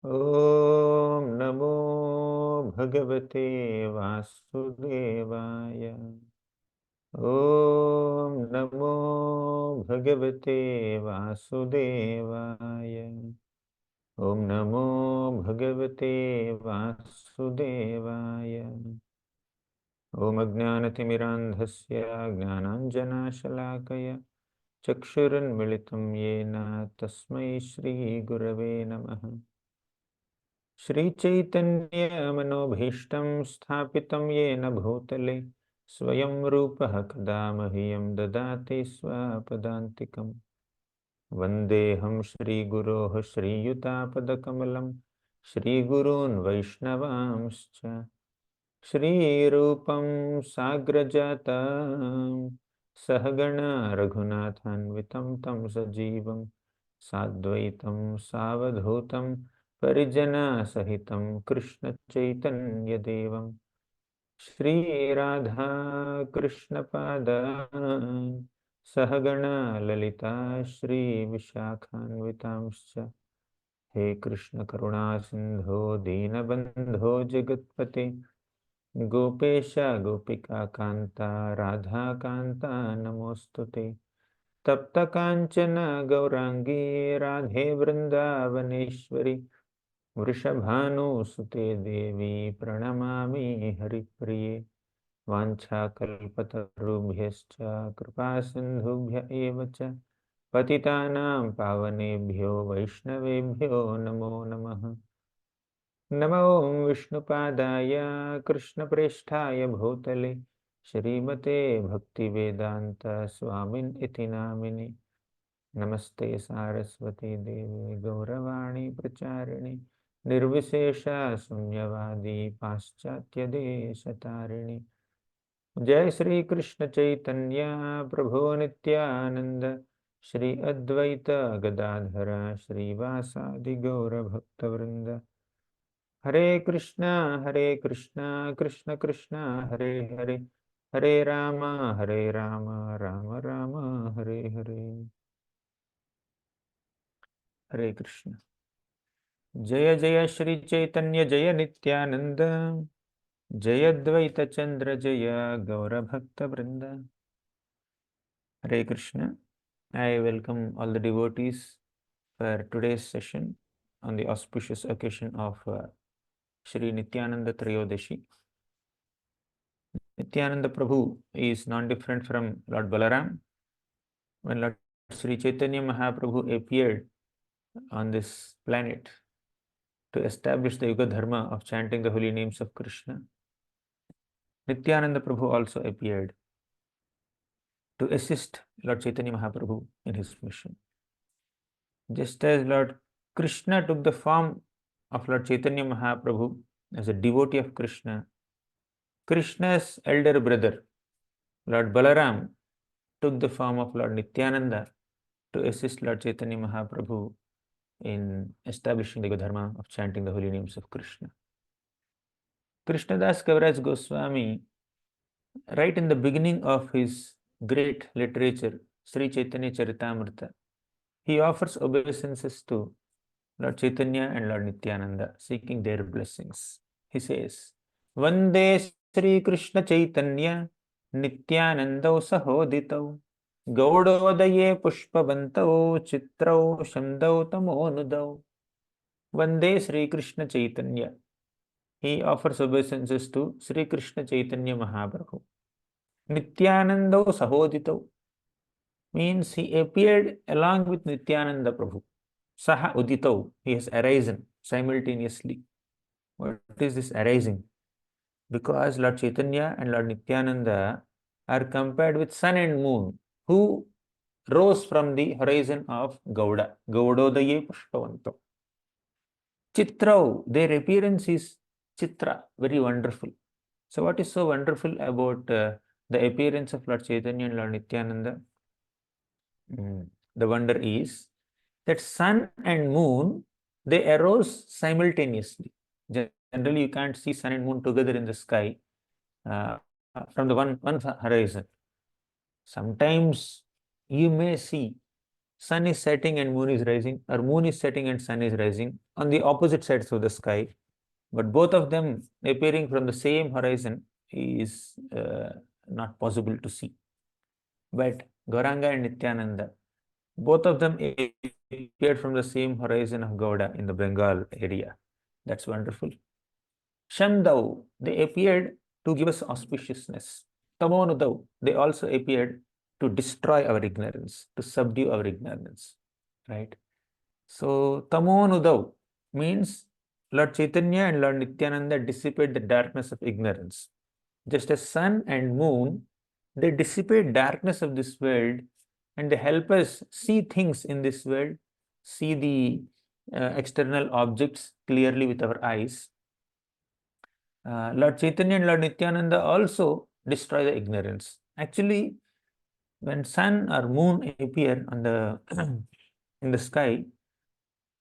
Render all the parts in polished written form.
ॐ नमो भगवते वासुदेवाय। ॐ नमो भगवते वासुदेवाय। ॐ नमो भगवते वासुदेवाय। ॐ अज्ञानतिमिरान्धस्य ज्ञानाञ्जनशलाकया चक्षुरुन्मिलितं येन तस्मै श्रीगुरवे नमः। श्रीचैतन्यमनोभीष्टं स्थापितं येन भूतले स्वयं रूपः कदा मह्यं ददाति स्वपदान्तिकम्। वन्देऽहं श्रीगुरोः श्रीयुतापदकमलं श्रीगुरून् वैष्णवांश्च श्रीरूपं साग्रजातं सहगणा रघुनाथान्वितं तं सजीवं साद्वैतं सावधूतं परिजनसहितं कृष्णचैतन्यदेवं श्रीराधा कृष्णपादान् सहगणा ललिता श्रीविशाखान्वितांश्च। हे कृष्ण करुणा सिंधो दीनबंधो जगत्पते गोपेश गोपिका कांता राधा कांता नमोस्तुते। तप्त कांचन गौरांगी राधे वृंदावनेश्वरी वृषभानुसुते देवी प्रणमामि हरिप्रिये। वाञ्छाकल्पतरुभ्यश्च कृपा सिन्धुभ्य एव च पतितानां पावनेभ्यो वैष्णवेभ्यो नमो नमः। नमो विष्णुपादाय कृष्णप्रेष्ठाय भूतले श्रीमते भक्तिवेदांत स्वामिन् इति नामिने। नमस्ते सारस्वती देवे गौरवाणी प्रचारिणे निर्विशेष शून्यवादी पाश्चात्य देशतारिणे। जय श्री कृष्ण चैतन्य प्रभु नित्यानंद श्री अद्वैत गदाधर श्रीवासादि गौर भक्तवृंद। हरे कृष्णा कृष्ण कृष्णा हरे हरे हरे राम राम राम हरे हरे। हरे कृष्ण। जय जय श्री चैतन्य जय नित्यानंद जय अद्वैत चंद्र जय गौर भक्त वृंद। हरे Krishna. I welcome all the devotees for today's session on the auspicious occasion of Shri Nityananda Trayodasi. Nityananda Prabhu is non different from Lord Balaram. When Lord Sri Chaitanya Mahaprabhu appeared on this planet to establish the Yuga Dharma of chanting the holy names of Krishna, Nityananda Prabhu also appeared to assist Lord Chaitanya Mahaprabhu in his mission. Just as Lord Krishna took the form of Lord Chaitanya Mahaprabhu as a devotee of Krishna, Krishna's elder brother, Lord Balaram, took the form of Lord Nityananda to assist Lord Chaitanya Mahaprabhu in establishing the dharma of chanting the holy names of Krishna. Krishnadas Kaviraj Goswami, right in the beginning of his great literature, Sri Chaitanya Charitamrita, he offers obeisances to Lord Chaitanya and Lord Nityananda, seeking their blessings. He says, Vande Sri Krishna Chaitanya Nityanandau Sahoditau Gaudodaya Pushpavantau Chitrau Shandau Tamonudau. Vande Sri Krishna Chaitanya. He offers obeisances to Sri Krishna Chaitanya Mahaprabhu. Nityanandau Sahoditau means he appeared along with Nityananda Prabhu. Saha Uditau, he has arisen simultaneously. What is this arising? Because Lord Chaitanya and Lord Nityananda are compared with sun and moon, who rose from the horizon of Gauda. Gaudodaye Pushpavantam. Chitrau, their appearance is Chitra, very wonderful. So what is so wonderful about the appearance of Lord Chaitanya and Lord Nityananda? The wonder is that sun and moon, they arose simultaneously. Generally, you can't see sun and moon together in the sky from the one horizon. Sometimes you may see sun is setting and moon is rising, or moon is setting and sun is rising on the opposite sides of the sky, but both of them appearing from the same horizon is not possible to see. But Gauranga and Nityananda, both of them appeared from the same horizon of Gauda in the Bengal area. That's wonderful. Shamdau, they appeared to give us auspiciousness. Tamonudau, they also appeared to destroy our ignorance, to subdue our ignorance, right? So, Tamonudau means Lord Chaitanya and Lord Nityananda dissipate the darkness of ignorance. Just as sun and moon, they dissipate darkness of this world and they help us see things in this world, see the external objects clearly with our eyes. Lord Chaitanya and Lord Nityananda also destroy the ignorance. Actually, when sun or moon appear on the in the sky,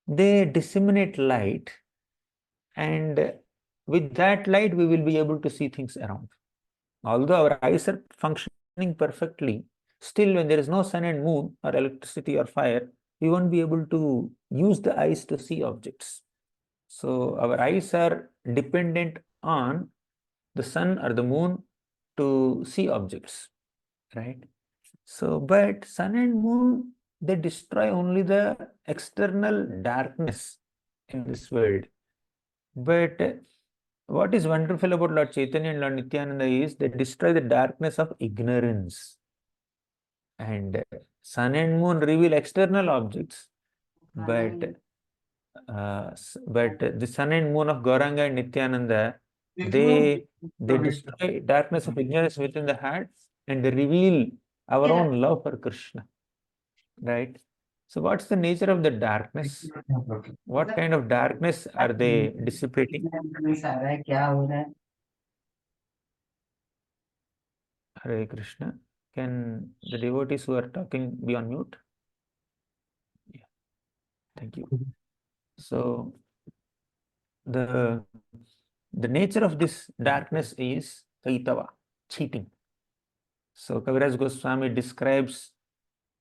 they disseminate light, and with that light we will be able to see things around. Although our eyes are functioning perfectly, still when there is no sun and moon or electricity or fire, we won't be able to use the eyes to see objects. So our eyes are dependent on the sun or the moon to see objects, right? So, but sun and moon, they destroy only the external darkness in this world. But what is wonderful about Lord Chaitanya and Lord Nityananda is they destroy the darkness of ignorance. And sun and moon reveal external objects, but the sun and moon of Gauranga and Nityananda, they destroy darkness of ignorance within the heart and they reveal our own love for Krishna, right? So what's the nature of the darkness? What kind of darkness are they dissipating? Hare Krishna. Can the devotees who are talking be on mute? Yeah. Thank you. So the nature of this darkness is kaitava, cheating. So Kaviraj Goswami describes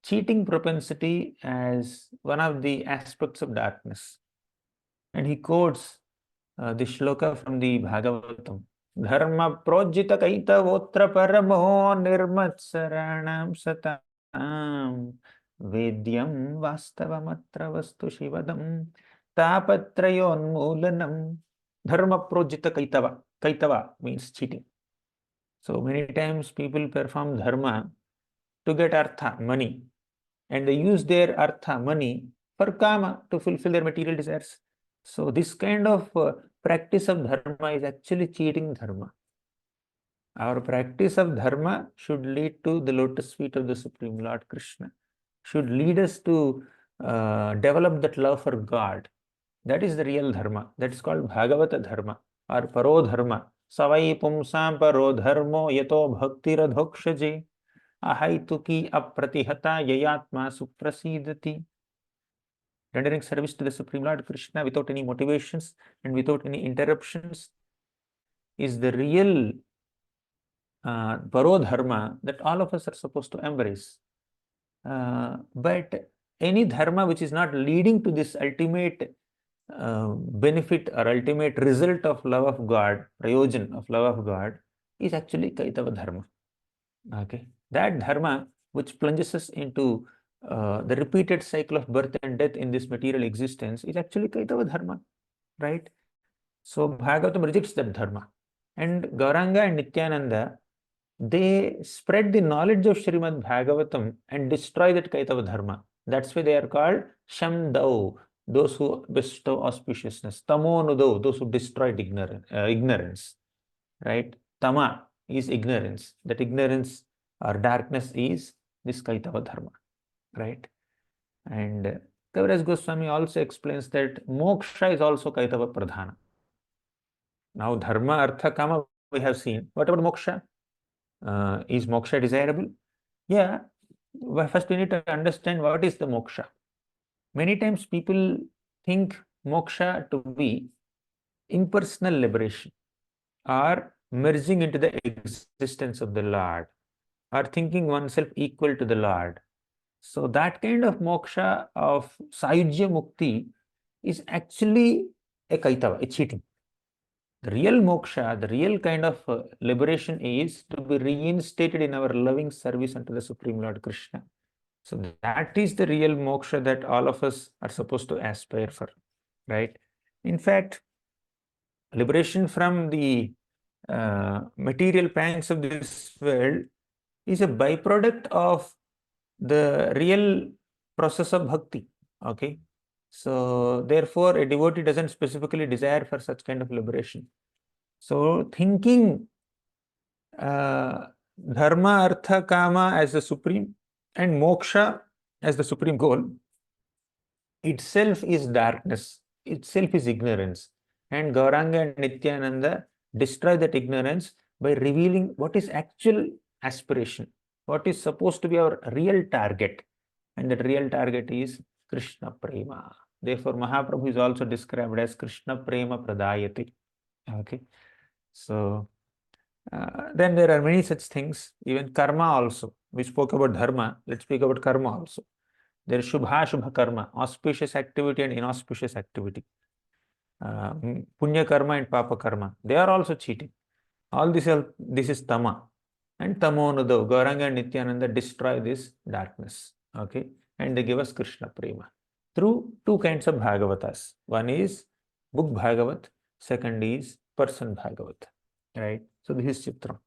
cheating propensity as one of the aspects of darkness. And he quotes the shloka from the Bhagavatam. Dharma projita kaitavotra paramo nirmatsaranam satam vedyam vastavamatra vastu shivadam tapatrayonmulanam. Dharma projita kaitava. Kaitava means cheating. So many times people perform dharma to get artha, money, and they use their artha, money, for kama, to fulfill their material desires. So this kind of practice of dharma is actually cheating dharma. Our practice of dharma should lead to the lotus feet of the Supreme Lord Krishna, should lead us to develop that love for God. That is the real dharma. That is called Bhagavata dharma or Paro dharma. Savai pumsam paro dharmo yato bhakti radhokshaje ahaituki apratihata yayatma suprasidati. Rendering service to the Supreme Lord Krishna without any motivations and without any interruptions is the real Paro dharma that all of us are supposed to embrace. But any dharma which is not leading to this ultimate benefit or ultimate result of love of God, prayojan of love of God, is actually kaitava dharma. Okay, that dharma which plunges us into the repeated cycle of birth and death in this material existence is actually kaitava dharma, right? So Bhagavatam rejects that dharma, and Gauranga and Nityananda, they spread the knowledge of Srimad Bhagavatam and destroy that kaitava dharma. That's why they are called Shamdau, those who bestow auspiciousness. Tamonudau, those who destroyed ignorance, right? Tama is ignorance. That ignorance or darkness is this kaitava dharma, right? And Kaviraj Goswami also explains that moksha is also kaitava pradhana. Now dharma, artha, kama we have seen. What about moksha? Is moksha desirable? Yeah. Well, first we need to understand what is the moksha. Many times people think moksha to be impersonal liberation or merging into the existence of the Lord or thinking oneself equal to the Lord. So that kind of moksha of Sayujya Mukti is actually a kaitava, a cheating. The real moksha, the real kind of liberation is to be reinstated in our loving service unto the Supreme Lord Krishna. So that is the real moksha that all of us are supposed to aspire for, right? In fact, liberation from the material pangs of this world is a byproduct of the real process of bhakti. Okay, so therefore a devotee doesn't specifically desire for such kind of liberation. So thinking dharma, artha, kama as the supreme and moksha as the supreme goal itself is darkness, itself is ignorance. And Gauranga and Nityananda destroy that ignorance by revealing what is actual aspiration, what is supposed to be our real target. And that real target is Krishna Prema. Therefore, Mahaprabhu is also described as Krishna Prema Pradayati. Okay. So, then there are many such things, even karma also. We spoke about dharma, let's speak about karma also. There is Shubha Shubha karma, auspicious activity and inauspicious activity. Punya karma and Papa karma, they are also cheating. All this is Tama. And Tamonado, Gauranga and Nityananda destroy this darkness. Okay. And they give us Krishna Prema through two kinds of Bhagavatas. One is book Bhagavat, second is person Bhagavat. Right. So this is Chitram.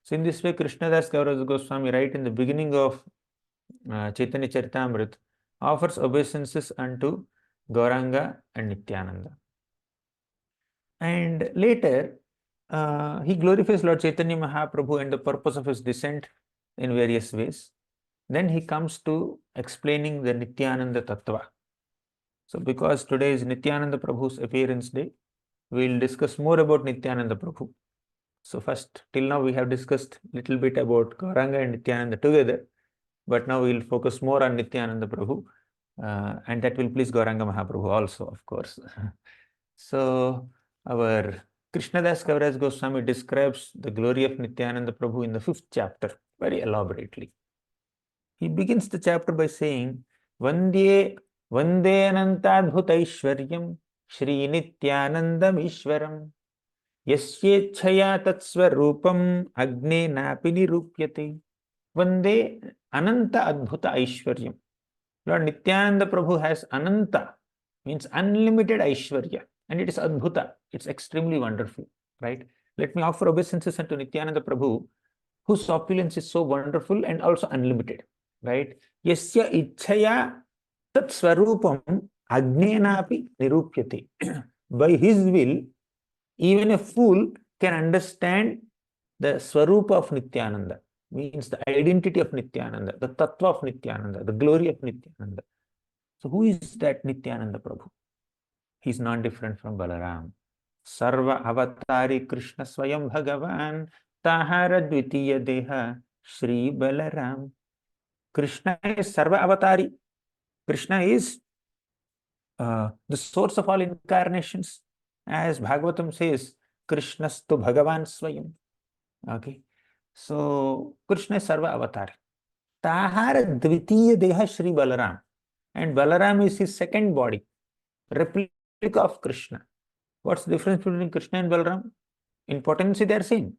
So in this way, Krishnadas Kaviraj Goswami, right in the beginning of Chaitanya Charitamrita, offers obeisances unto Gauranga and Nityananda. And later, he glorifies Lord Chaitanya Mahaprabhu and the purpose of his descent in various ways. Then he comes to explaining the Nityananda Tattva. So because today is Nityananda Prabhu's appearance day, we will discuss more about Nityananda Prabhu. So first, till now we have discussed little bit about Gauranga and Nityananda together, but now we will focus more on Nityananda Prabhu, and that will please Gauranga Mahaprabhu also, of course. So our Krishnadas Kaviraj Goswami describes the glory of Nityananda Prabhu in the 5th chapter very elaborately. He begins the chapter by saying, Vande Anantadbhutaishwaryam Shri Nityanandam Ishwaram Yasyechaya Tatswarupam Agne Napi Nirupyate. Vande Ananta Adbhuta Aishwaryam. Lord Nityananda Prabhu has Ananta, means unlimited Aishwarya, and it is Adbhuta, it's extremely wonderful, right? Let me offer obeisances unto Nityananda Prabhu, whose opulence is so wonderful and also unlimited, right? Yasya Ichchaya Tat Swarupam Agnenapi Nirupyate. By his will, even a fool can understand the Swarupa of Nityananda, means the identity of Nityananda, the Tattva of Nityananda, the glory of Nityananda. So who is that Nityananda Prabhu? He is non-different from Balaram. Sarva Avatari Krishna Swayam Bhagavan Tahara Dvitiya Deha Shri Balaram. Krishna is Sarva Avatari. Krishna is the source of all incarnations. As Bhagavatam says, Krishnastu Bhagavan Swayam. Okay. So Krishna is Sarva Avatari. Tahara Dvitiya Deha Shri Balaram. And Balaram is his second body, replica of Krishna. What's the difference between Krishna and Balaram? In potency, they are same,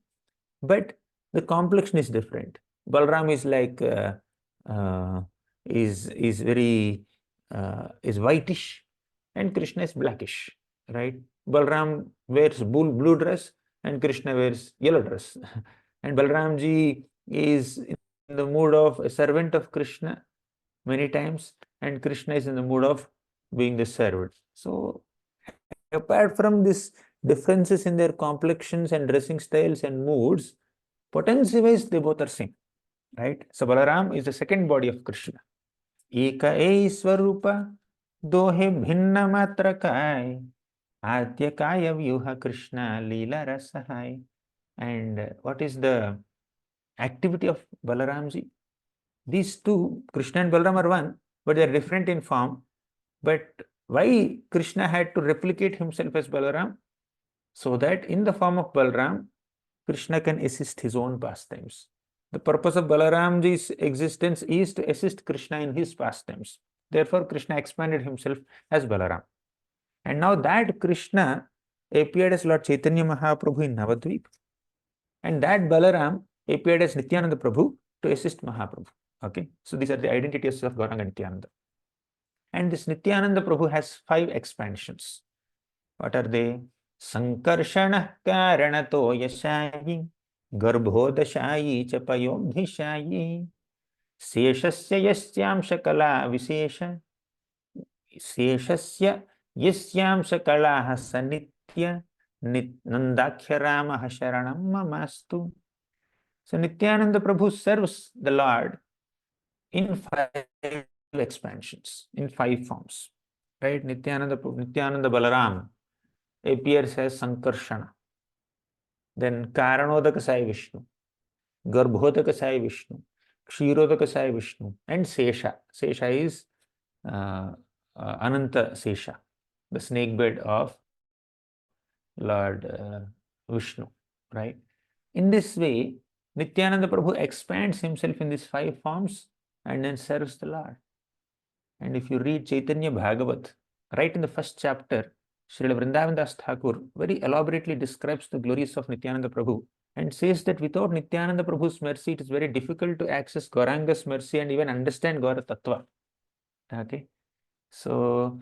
but the complexion is different. Balaram is like is very is whitish, and Krishna is blackish, right? Balaram wears blue dress, and Krishna wears yellow dress, and Balaramji is in the mood of a servant of Krishna many times, and Krishna is in the mood of being the servant. So apart from this differences in their complexions and dressing styles and moods, potency wise they both are same, right? So Balaram is the second body of Krishna. Eka ei swarupa dohe bhinna matra kai adya kaya vyuha Krishna lila rasahai. And what is the activity of Balaramji? These two, Krishna and Balaram, are one, but they are different in form. But why Krishna had to replicate himself as Balaram? So that in the form of Balaram, Krishna can assist his own pastimes. The purpose of Balaramji's existence is to assist Krishna in his pastimes. Therefore, Krishna expanded himself as Balaram. And now that Krishna appeared as Lord Chaitanya Mahaprabhu in Navadvip, and that Balaram appeared as Nityananda Prabhu to assist Mahaprabhu. Okay, so these are the identities of Gauranga Nityananda. And this Nityananda Prabhu has 5 expansions. What are they? Sankarshana Karanato Yashayi, Garbhodashayi Chapayobdhishayi, Seshasya Yasyam Shakala Visesha, Seshasya Yasyam Shakala Sanitya, Nandakya Rama Sharanam Mamastu. So Nityananda Prabhu serves the Lord in 5 expansions, in 5 forms. Right? Nityananda Balaram appears as Sankarshana. Then Karanodaka Sai Vishnu, Garbhodaka Sai Vishnu, Kshirodaka Sai Vishnu, and Sesha. Sesha is Ananta Sesha, the snake bed of Lord Vishnu. Right? In this way, Nityananda Prabhu expands himself in these 5 forms and then serves the Lord. And if you read Chaitanya Bhagavat, right in the first chapter, Srila Vrindavan Das Thakur very elaborately describes the glories of Nityananda Prabhu and says that without Nityananda Prabhu's mercy, it is very difficult to access Gauranga's mercy and even understand Gaura Tattva. Okay, so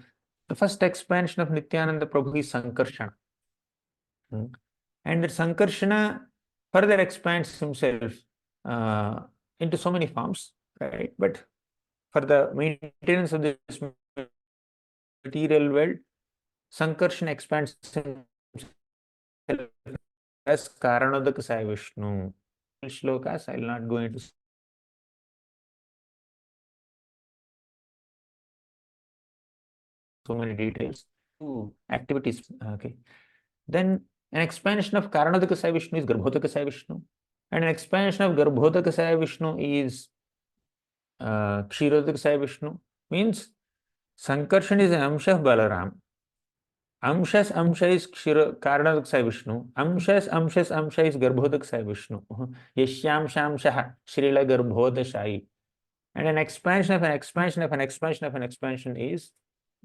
the first expansion of Nityananda Prabhu is Sankarshana. And that Sankarshana further expands himself into so many forms, right? But for the maintenance of this material world, Sankarshana expands himself as Karanodaka Sai Vishnu. Shlokas, I will not go into so many details. Activities. Okay. Then an expansion of Karanodaka Sai Vishnu is Garbhodaka Sai Vishnu. And an expansion of Garbhodaka Sai Vishnu is Kshirodaka Sai Vishnu. Means Sankarshan is an Amsha of Balaram. Amsha is Karanodaka Sai Vishnu. Amsha is Garbhodaka Sai Vishnu. Yashyam Shamshaha Srila Garbhodashai. And an expansion of an expansion of an expansion of an expansion is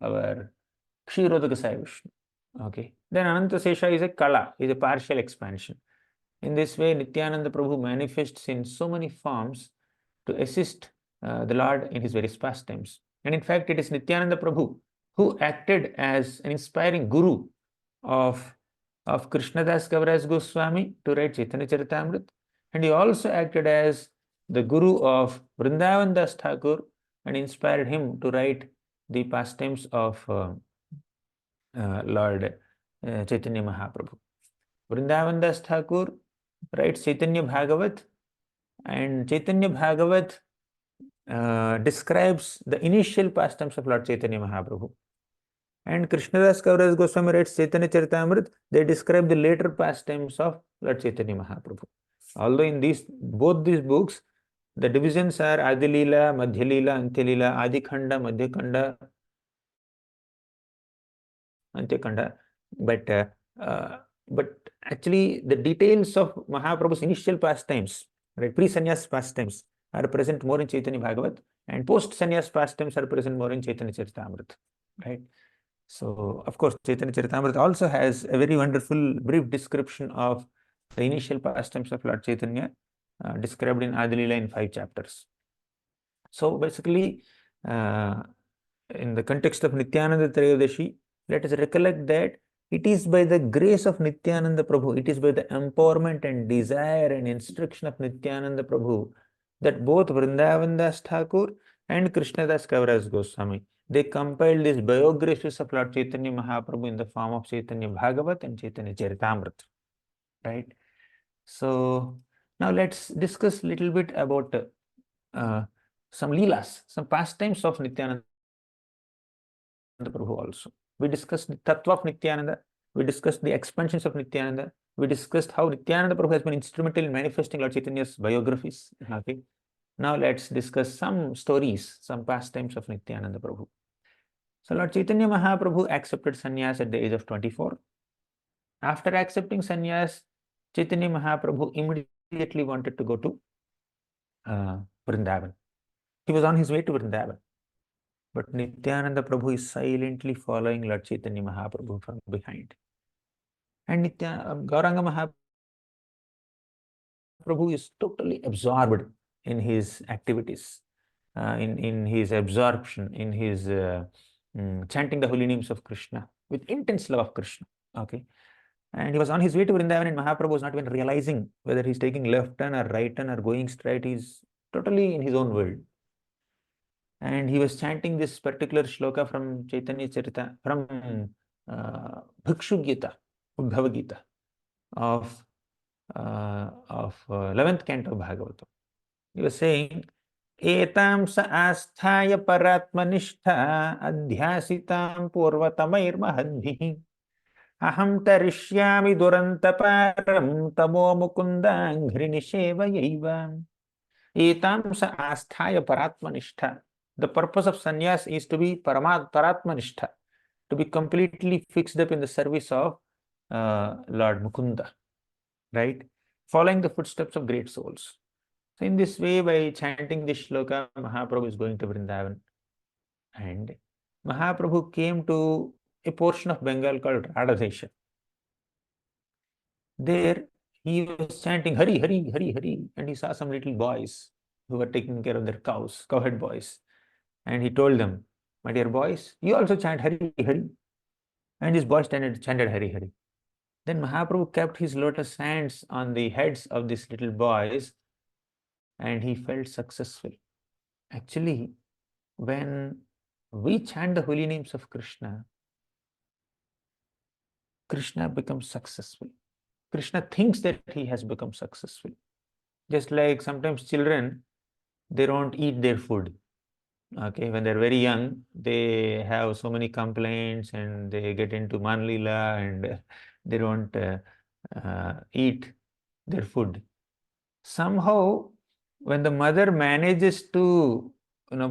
our Kshirodaka Sai Vishnu. Okay. Then Ananta Sesha is a Kala, is a partial expansion. In this way, Nityananda Prabhu manifests in so many forms to assist the Lord in his various pastimes. And in fact, it is Nityananda Prabhu who acted as an inspiring guru of Krishnadas Kaviraj Goswami to write Chaitanya Charitamrita. And he also acted as the guru of Vrindavan Das Thakur and inspired him to write the pastimes of Lord Chaitanya Mahaprabhu. Vrindavan Das Thakur writes Chaitanya Bhagavat, and Chaitanya Bhagavat describes the initial pastimes of Lord Chaitanya Mahaprabhu. And Krishnadas Kaviraj Goswami writes Chaitanya Charitamrita, they describe the later pastimes of Lord Chaitanya Mahaprabhu. Although in both these books, the divisions are Adi Leela, Madhya Leela, Antya Leela, Adi Khanda, Madhya Khanda, Antya Khanda. But actually, the details of Mahaprabhu's initial pastimes, right, pre-sannyas pastimes, are present more in Chaitanya Bhagavat, and post-sannyas pastimes are present more in Chaitanya Charitamrita, right? So, of course, Chaitanya Charitamrita also has a very wonderful brief description of the initial pastimes of Lord Chaitanya, described in Adi Leela in 5 chapters. So, basically, in the context of Nityananda Trayodasi, let us recollect that it is by the grace of Nityananda Prabhu, it is by the empowerment and desire and instruction of Nityananda Prabhu that both Vrindavan Das Thakur and Krishnadas Kaviraj Goswami, they compiled these biographies of Lord Chaitanya Mahaprabhu in the form of Chaitanya Bhagavat and Chaitanya Charitamrita, right? So now let's discuss a little bit about some leelas, some pastimes of Nityananda Prabhu also. We discussed the Tattva of Nityananda, we discussed the expansions of Nityananda, we discussed how Nityananda Prabhu has been instrumental in manifesting Lord Chaitanya's biographies. Okay. Now let's discuss some stories, some pastimes of Nityananda Prabhu. So Lord Chaitanya Mahaprabhu accepted sannyas at the age of 24. After accepting sannyas, Chaitanya Mahaprabhu immediately wanted to go to Vrindavan. He was on his way to Vrindavan. But Nityananda Prabhu is silently following Lord Chaitanya Mahaprabhu from behind. And Gauranga Mahaprabhu is totally absorbed in his activities, in his absorption, in his chanting the holy names of Krishna with intense love of Krishna. Okay. And he was on his way to Vrindavan, and Mahaprabhu was not even realizing whether he's taking left turn or right turn or going straight. He's totally in his own world. And he was chanting this particular shloka from Chaitanya Charita, from Bhikshu Gita, Uddhava Gita of 11th canto of Bhagavatam. He was saying, Etam sa asthaya paratmanishta adhyasitam purvatamair mahadbhi aham tarishyami durantaparam tamo mukundang nisheva yaiva. Etam sa asthaya paratmanishta. The purpose of sannyas is to be paratmanishta, to be completely fixed up in the service of Lord Mukunda, right? Following the footsteps of great souls. So in this way, by chanting this shloka, Mahaprabhu is going to Vrindavan. And Mahaprabhu came to a portion of Bengal called Radha. There, he was chanting Hari, Hari, Hari, Hari, and he saw some little boys who were taking care of their cows, cowherd boys. And he told them, my dear boys, you also chant Hari, Hari. And these boys chanted Hari, Hari. Then Mahaprabhu kept his lotus hands on the heads of these little boys, and he felt successful. Actually, when we chant the holy names of Krishna, Krishna becomes successful. Krishna thinks that he has become successful. Just like sometimes children, they don't eat their food. Okay, when they're very young, they have so many complaints and they get into manlila and they don't eat their food. Somehow, when the mother manages to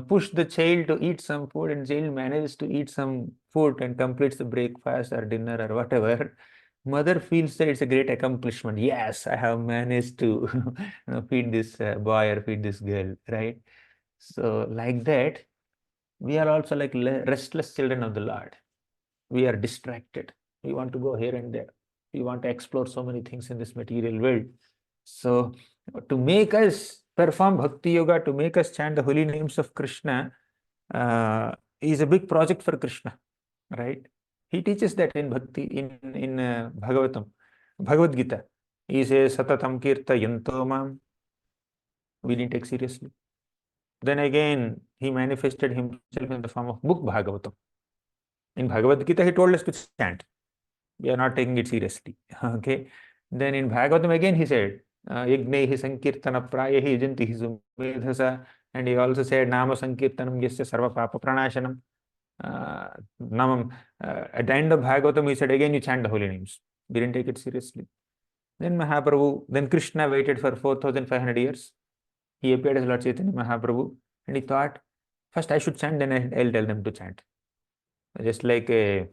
push the child to eat some food, and child manages to eat some food and completes the breakfast or dinner or whatever, mother feels that it's a great accomplishment. Yes, I have managed to feed this boy or feed this girl, right? So like that, we are also like restless children of the Lord. We are distracted. We want to go here and there. We want to explore so many things in this material world. So to make us perform Bhakti Yoga, to make us chant the holy names of Krishna is a big project for Krishna, right? He teaches that in Bhakti, in Bhagavatam, Bhagavad Gita. He says, Satatam Kirta Yanto Mam. We didn't take seriously. Then again, he manifested himself in the form of book Bhagavatam. In Bhagavad Gita, he told us to chant. We are not taking it seriously. Okay. Then in Bhagavatam again, he said, Yagnehi Sankirtana Prayahi Jantihi Sumedhasa. And he also said, Nama Sankirtanam Yasya Sarva Papa Pranashanam. Namam. At the end of Bhagavatam, he said, again, you chant the holy names. We didn't take it seriously. Then then Krishna waited for 4,500 years. He appeared as Lord Chaitanya Mahaprabhu, and he thought, first I should chant, then I'll tell them to chant. Just like when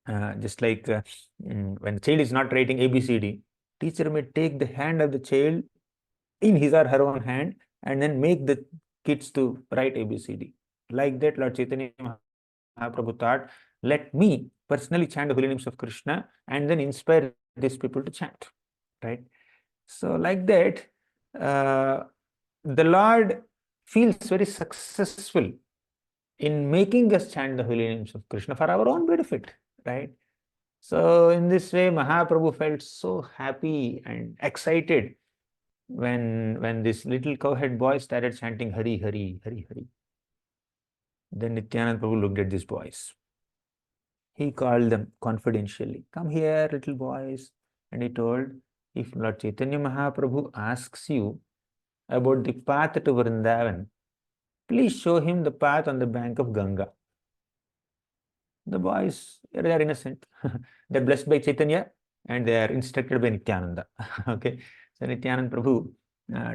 the child is not writing ABCD, teacher may take the hand of the child in his or her own hand and then make the kids to write ABCD. Like that, Lord Chaitanya Mahaprabhu thought, let me personally chant the holy names of Krishna and then inspire these people to chant. Right? So like that, the Lord feels very successful in making us chant the holy names of Krishna for our own benefit, right? So in this way, Mahaprabhu felt so happy and excited when this little cowhead boy started chanting Hari, Hari, Hari, Hari. Then Nityananda Prabhu looked at these boys. He called them confidentially, come here, little boys. And he told, if Lord Chaitanya Mahaprabhu asks you about the path to Vrindavan, please show him the path on the bank of Ganga. The boys, they are innocent. They are blessed by Chaitanya and they are instructed by Nityananda. Okay. So Nityananda Prabhu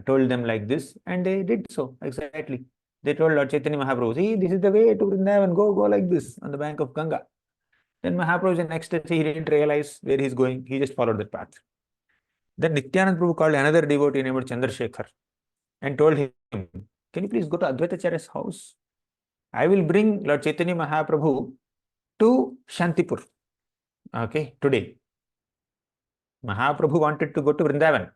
told them like this, and they did so exactly. They told Lord Chaitanya Mahaprabhu, see, this is the way to Vrindavan, go like this on the bank of Ganga. Then Mahaprabhu in ecstasy, he didn't realize where he's going. He just followed that path. Then Nityananda Prabhu called another devotee named Chandrasekhar. and told him, can you please go to Advaitacharya's house? I will bring Lord Chaitanya Mahaprabhu to Shantipur. Okay, today. Mahaprabhu wanted to go to Vrindavan,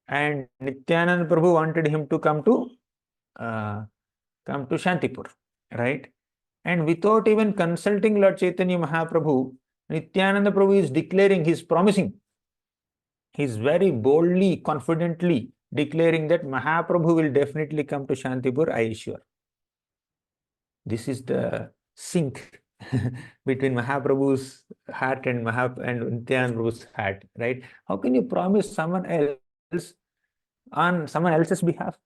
and Nityananda Prabhu wanted him to come to Shantipur, right? And without even consulting Lord Chaitanya Mahaprabhu, Nityananda Prabhu is declaring, he is promising, he is very boldly, confidently declaring that Mahaprabhu will definitely come to Shantipur, I assure. This is the sync between Mahaprabhu's heart and Nityananda Prabhu's heart, right? How can you promise someone else on someone else's behalf?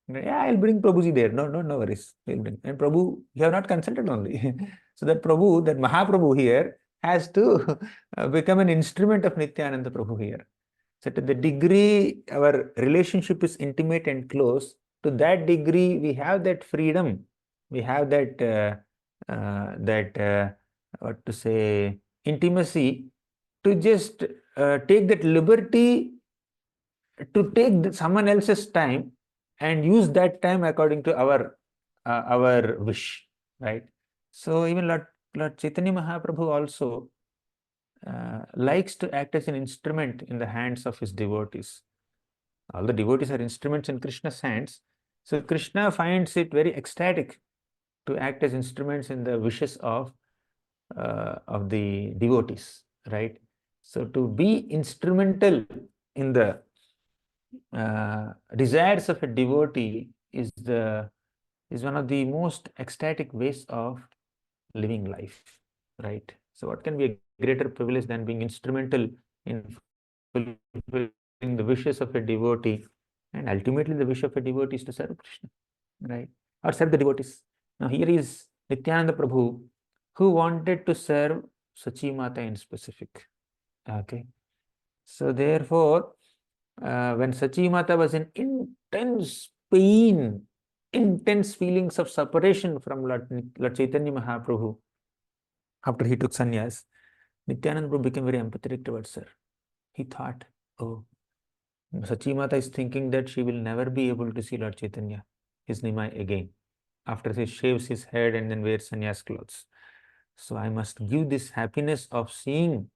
Yeah, I'll bring Prabhuji there. No worries. We'll bring. And Prabhu, you have not consulted only. So that Prabhu, that Mahaprabhu here has to become an instrument of Nityananda Prabhu here. So to the degree our relationship is intimate and close, to that degree we have that freedom, we have that what to say, intimacy to just take that liberty to take someone else's time and use that time according to our wish, right? So even Lord Chaitanya Mahaprabhu also likes to act as an instrument in the hands of his devotees. All the devotees are instruments in Krishna's hands. So Krishna finds it very ecstatic to act as instruments in the wishes of the devotees, right? So to be instrumental in the desires of a devotee is one of the most ecstatic ways of living life, right? So what can be a greater privilege than being instrumental in fulfilling the wishes of a devotee, and ultimately the wish of a devotee is to serve Krishna, right? Or serve the devotees. Now here is Nityananda Prabhu, who wanted to serve Sachi Mata in specific. Okay, so therefore, when Sachi Mata was in intense pain, intense feelings of separation from Lord Chaitanya Mahaprabhu, after he took sannyas, Nityananda Prabhu became very empathetic towards her. He thought, oh, Sachi Mata is thinking that she will never be able to see Lord Chaitanya, his Nimai again, after he shaves his head and then wears sannyas clothes. So I must give this happiness of seeing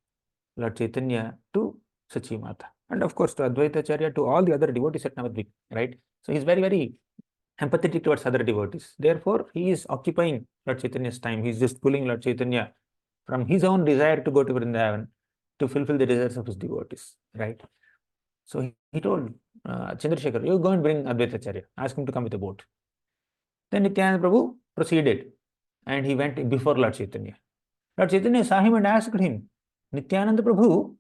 Lord Chaitanya to Sachi Mata, and of course to Advaitacharya, to all the other devotees at Navadvip, right? So he's very, very empathetic towards other devotees. Therefore, he is occupying Lord Chaitanya's time. He's just pulling Lord Chaitanya from his own desire to go to Vrindavan to fulfill the desires of his devotees, right? So he told Chandrasekhar, you go and bring Advaitacharya, ask him to come with a boat. Then Nityananda Prabhu proceeded and he went before Lord Chaitanya. Lord Chaitanya saw him and asked him, Nityananda Prabhu,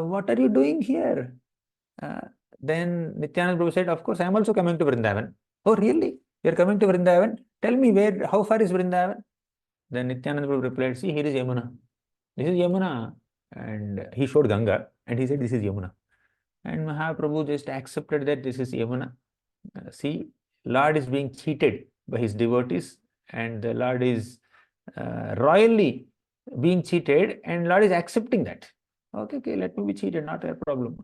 what are you doing here? Then Nityananda Prabhu said, of course, I am also coming to Vrindavan. Oh, really? You are coming to Vrindavan? Tell me how far is Vrindavan? Then Nityananda Prabhu replied, see, here is Yamuna. This is Yamuna. And he showed Ganga and he said, this is Yamuna. And Mahaprabhu just accepted that this is Yamuna. See, Lord is being cheated by his devotees, and the Lord is royally being cheated, and Lord is accepting that. Okay, let me be cheated, not a problem.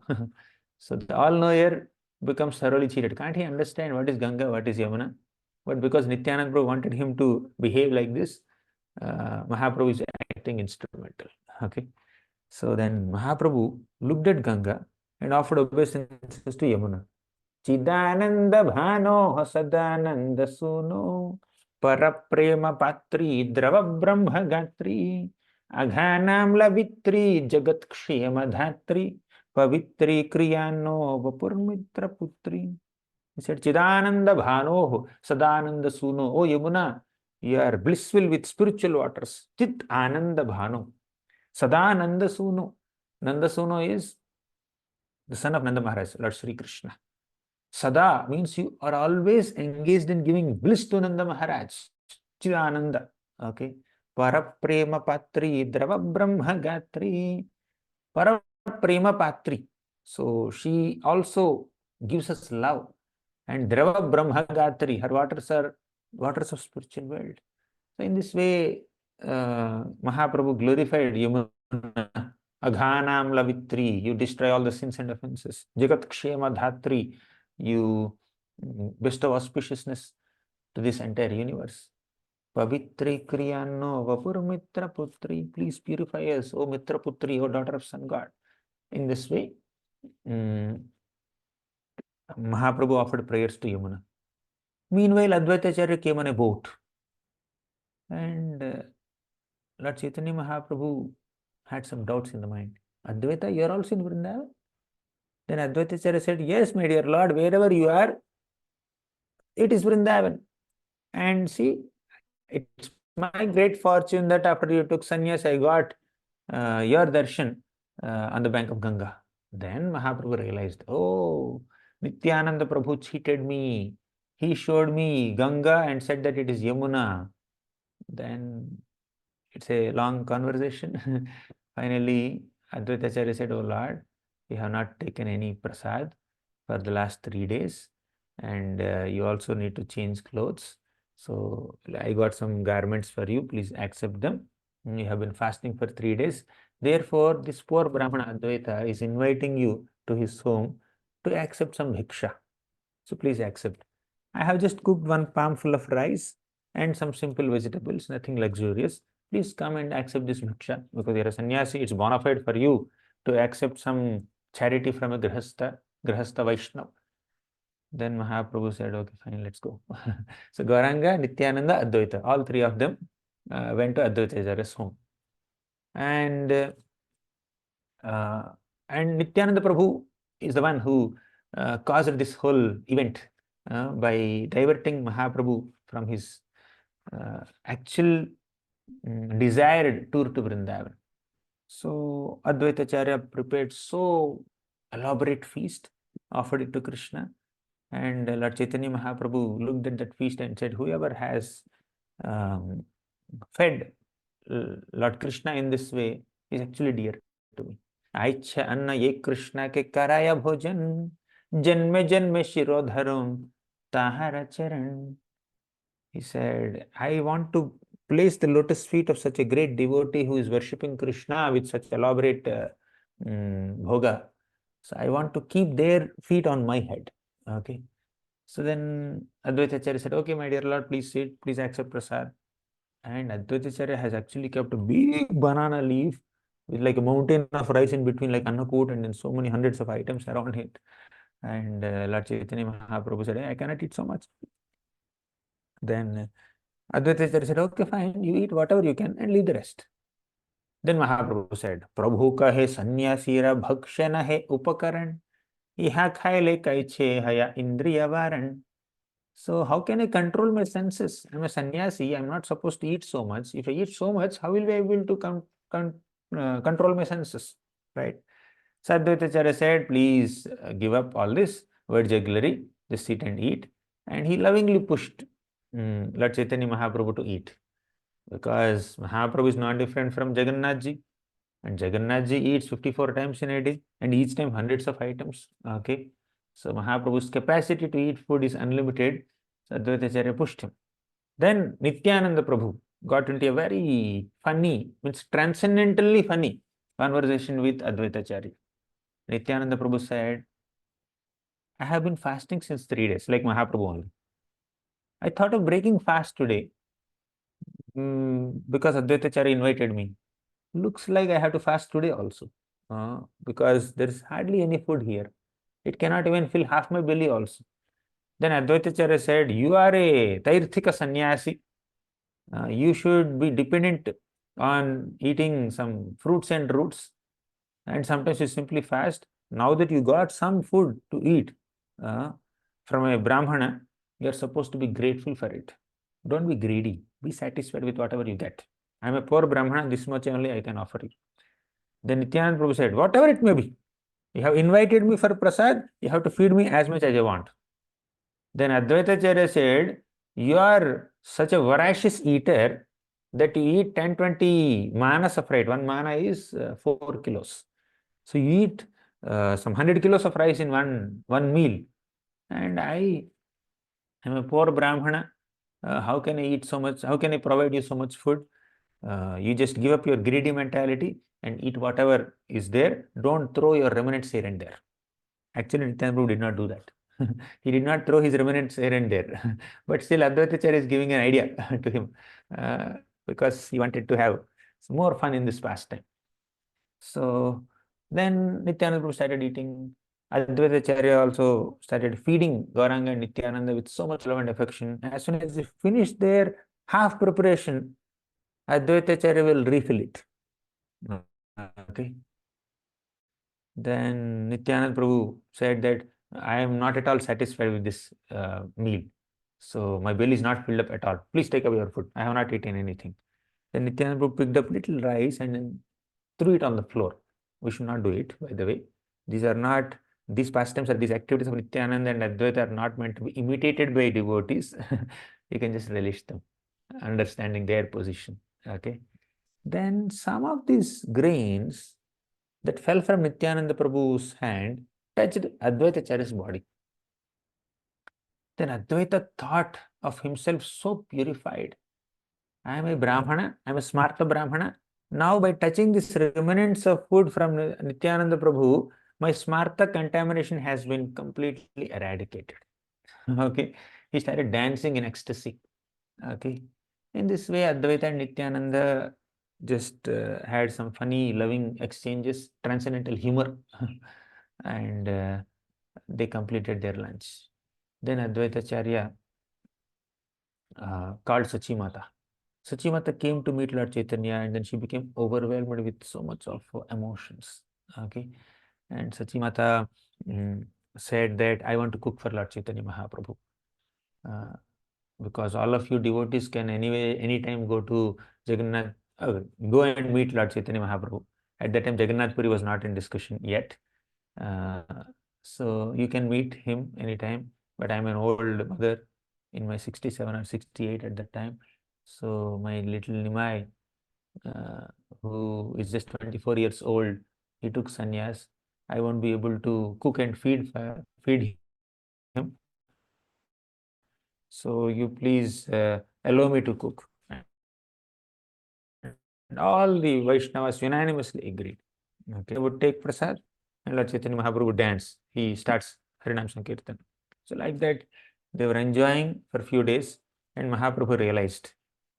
So the all-knower becomes thoroughly cheated. Can't he understand what is Ganga, what is Yamuna? But because Nityananda Prabhu wanted him to behave like this, Mahaprabhu is acting instrumental. Okay. So then Mahaprabhu looked at Ganga and offered obeisances to Yamuna. Chidananda bhano sadananda suno paraprema patri drava brahma gatri aghanam lavitri jagat kshema dhatri pavitri kriyano vapurmitra putri. He said, Chidananda bhano sadananda suno. Oh Yamuna, you are blissful with spiritual waters. Chit ananda bhano sadananda suno. Nanda suno is the son of Nanda Maharaj, Lord Sri Krishna. Sada means you are always engaged in giving bliss to Nanda Maharaj. Chidananda. Okay. Paraprema patri drava brahma gatri. Paraprema patri. So she also gives us love. And drava brahma gatri. Her waters are waters of spiritual world. So in this way, Mahaprabhu glorified Yamuna. Aghanam lavitri. You destroy all the sins and offenses. Jagat kshema dhatri. you bestow auspiciousness to this entire universe. Pavitri Kriyanno Vapur Mitra Putri, please purify us, O Mitra Putri, O daughter of sun god. In this way, Mahaprabhu offered prayers to Yamuna. Meanwhile, Advaitacharya came on a boat, and Lord Chaitanya Mahaprabhu had some doubts in the mind. Advaita, you are also in Vrindavan? Then Advaitacharya said, yes, my dear Lord, wherever you are, it is Vrindavan. And see, it's my great fortune that after you took sannyas, I got your darshan on the bank of Ganga. Then Mahaprabhu realized, oh, Nityananda Prabhu cheated me. He showed me Ganga and said that it is Yamuna. Then it's a long conversation. Finally, Advaitacharya said, oh Lord, we have not taken any prasad for the last 3 days, and you also need to change clothes. So I got some garments for you. Please accept them. You have been fasting for 3 days. Therefore, this poor Brahmana Advaita is inviting you to his home to accept some bhiksha. So please accept. I have just cooked one palmful of rice and some simple vegetables, nothing luxurious. Please come and accept this bhiksha, because you're a sannyasi. It's bona fide for you to accept some charity from a grihastha Vaishnav. Then Mahaprabhu said, okay, fine, let's go. So Gauranga, Nityananda, Advaita, all three of them went to Advaitacharya's home. And Nityananda Prabhu is the one who caused this whole event by diverting Mahaprabhu from his actual desired tour to Vrindavan. So Advaitacharya prepared so elaborate feast, offered it to Krishna, and Lord Chaitanya Mahaprabhu looked at that feast and said, whoever has fed Lord Krishna in this way is actually dear to me. Aicha anna ye Krishna ke karaya bhojan, janme janme shirodharam tahara charan. He said, I want to place the lotus feet of such a great devotee who is worshipping Krishna with such elaborate bhoga. So I want to keep their feet on my head. Okay. So then Advaitacharya said, okay, my dear Lord, please sit, please accept prasad. And Advaitacharya has actually kept a big banana leaf with like a mountain of rice in between, like annakut, and then so many hundreds of items around it. And Lord Chaitanya Mahaprabhu said, hey, I cannot eat so much. Then Advaitacharya said, okay, fine, you eat whatever you can and leave the rest. Then Mahaprabhu said, Prabhu kahe sannyasira bhakshana he upakaran, iha khaile kaiche haya indriya varan. So how can I control my senses? I'm a sannyasi, I'm not supposed to eat so much. If I eat so much, how will I be able to control my senses? Right? So Advaitacharya said, please give up all this word jugglery, just sit and eat. And he lovingly pushed Lord Chaitanya Mahaprabhu to eat, because Mahaprabhu is not different from Jagannath Ji, and Jagannath Ji eats 54 times in a day, and each time hundreds of items. Okay, so Mahaprabhu's capacity to eat food is unlimited. So Advaitacharya pushed him. Then Nityananda Prabhu got into a very funny, means transcendentally funny conversation with Advaitacharya. Nityananda Prabhu said, I have been fasting since 3 days, like Mahaprabhu only. I thought of breaking fast today because Advaitacharya invited me. Looks like I have to fast today also, because there is hardly any food here. It cannot even fill half my belly also. Then Advaitacharya said, you are a Tairthika sannyasi. You should be dependent on eating some fruits and roots, and sometimes you simply fast. Now that you got some food to eat from a Brahmana, you are supposed to be grateful for it. Don't be greedy. Be satisfied with whatever you get. I am a poor Brahmana, this much only I can offer you. Then Nityananda Prabhu said, whatever it may be, you have invited me for prasad, you have to feed me as much as I want. Then Advaitacharya said, you are such a voracious eater that you eat 10-20 manas of rice. One mana is 4 kilos. So you eat some 100 kilos of rice in one meal. And I am a poor Brahmana. How can I eat so much? How can I provide you so much food? You just give up your greedy mentality and eat whatever is there. Don't throw your remnants here and there. Actually, Nityananda Prabhu did not do that. He did not throw his remnants here and there. But still, Advaitacharya is giving an idea to him because he wanted to have more fun in this pastime. So then Nityananda Prabhu started eating. Advaitacharya also started feeding Gauranga and Nityananda with so much love and affection. As soon as they finished their half preparation, Advaitacharya will refill it. Okay. Then Nityananda Prabhu said that I am not at all satisfied with this meal. So my belly is not filled up at all. Please take away your food. I have not eaten anything. Then Nityananda Prabhu picked up little rice and then threw it on the floor. We should not do it, by the way. These pastimes or these activities of Nityananda and Advaita are not meant to be imitated by devotees. You can just relish them, understanding their position. Okay. Then some of these grains that fell from Nityananda Prabhu's hand touched Advaitacharya's body. Then Advaita thought of himself so purified. I am a Brahmana, I am a Smarta Brahmana. Now by touching these remnants of food from Nityananda Prabhu, my Smarta contamination has been completely eradicated. Okay. He started dancing in ecstasy. Okay. In this way, Advaita and Nityananda just had some funny, loving exchanges, transcendental humor, and they completed their lunch. Then Advaitacharya called Sachimata. Sachimata came to meet Lord Chaitanya, and then she became overwhelmed with so much of emotions. Okay, and Sachimata said that I want to cook for Lord Chaitanya Mahaprabhu. Because all of you devotees can anyway, anytime go to Jagannath, go and meet Lord Chaitanya Mahaprabhu. At that time, Jagannath Puri was not in discussion yet. So you can meet him anytime, but I'm an old mother in my 67 or 68 at that time. So my little Nimai, who is just 24 years old, he took sannyas. I won't be able to cook and feed him. So you please allow me to cook. And all the Vaishnavas unanimously agreed. Okay, they would take prasad and Lord Chaitanya Mahaprabhu would dance. He starts Harinam Sankirtan. So like that, they were enjoying for a few days, and Mahaprabhu realized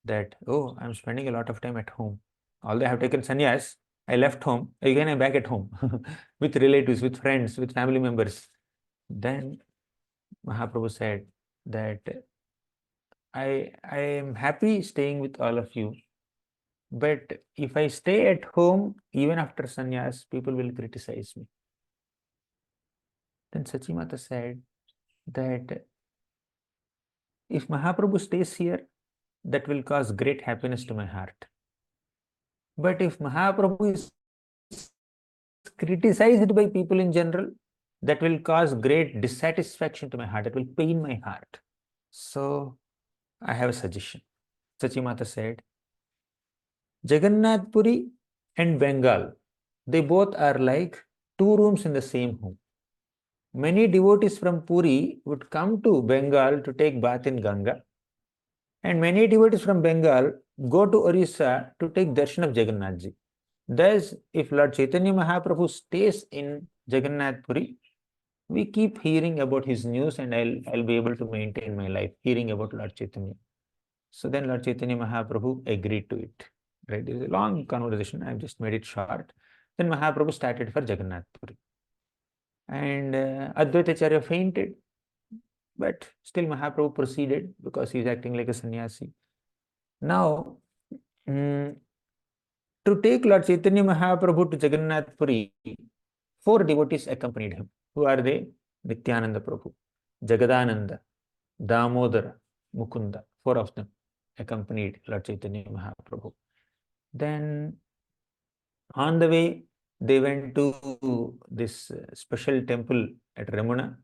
that, oh, I'm spending a lot of time at home. Although I have taken sannyas, I left home, again I'm back at home with relatives, with friends, with family members. Then Mahaprabhu said that I am happy staying with all of you, but if I stay at home, even after sannyas, people will criticize me. Then Sachimata said that if Mahaprabhu stays here, that will cause great happiness to my heart. But if Mahaprabhu is criticized by people in general, that will cause great dissatisfaction to my heart, that will pain my heart. So I have a suggestion. Sachimata said, Jagannath Puri and Bengal, they both are like two rooms in the same home. Many devotees from Puri would come to Bengal to take bath in Ganga, and many devotees from Bengal go to Orissa to take darshan of Jagannath Ji. Thus, if Lord Chaitanya Mahaprabhu stays in Jagannath Puri, we keep hearing about his news, and I'll be able to maintain my life hearing about Lord Chaitanya. So then Lord Chaitanya Mahaprabhu agreed to it. Right? It was a long conversation. I've just made it short. Then Mahaprabhu started for Jagannath Puri. And Advaitacharya fainted. But still Mahaprabhu proceeded because he is acting like a sannyasi. Now, to take Lord Chaitanya Mahaprabhu to Jagannath Puri, 4 devotees accompanied him. Who are they? Nityananda Prabhu, Jagadananda, Damodara, Mukunda. 4 of them accompanied Lord Chaitanya Mahaprabhu. Then on the way, they went to this special temple at Ramana,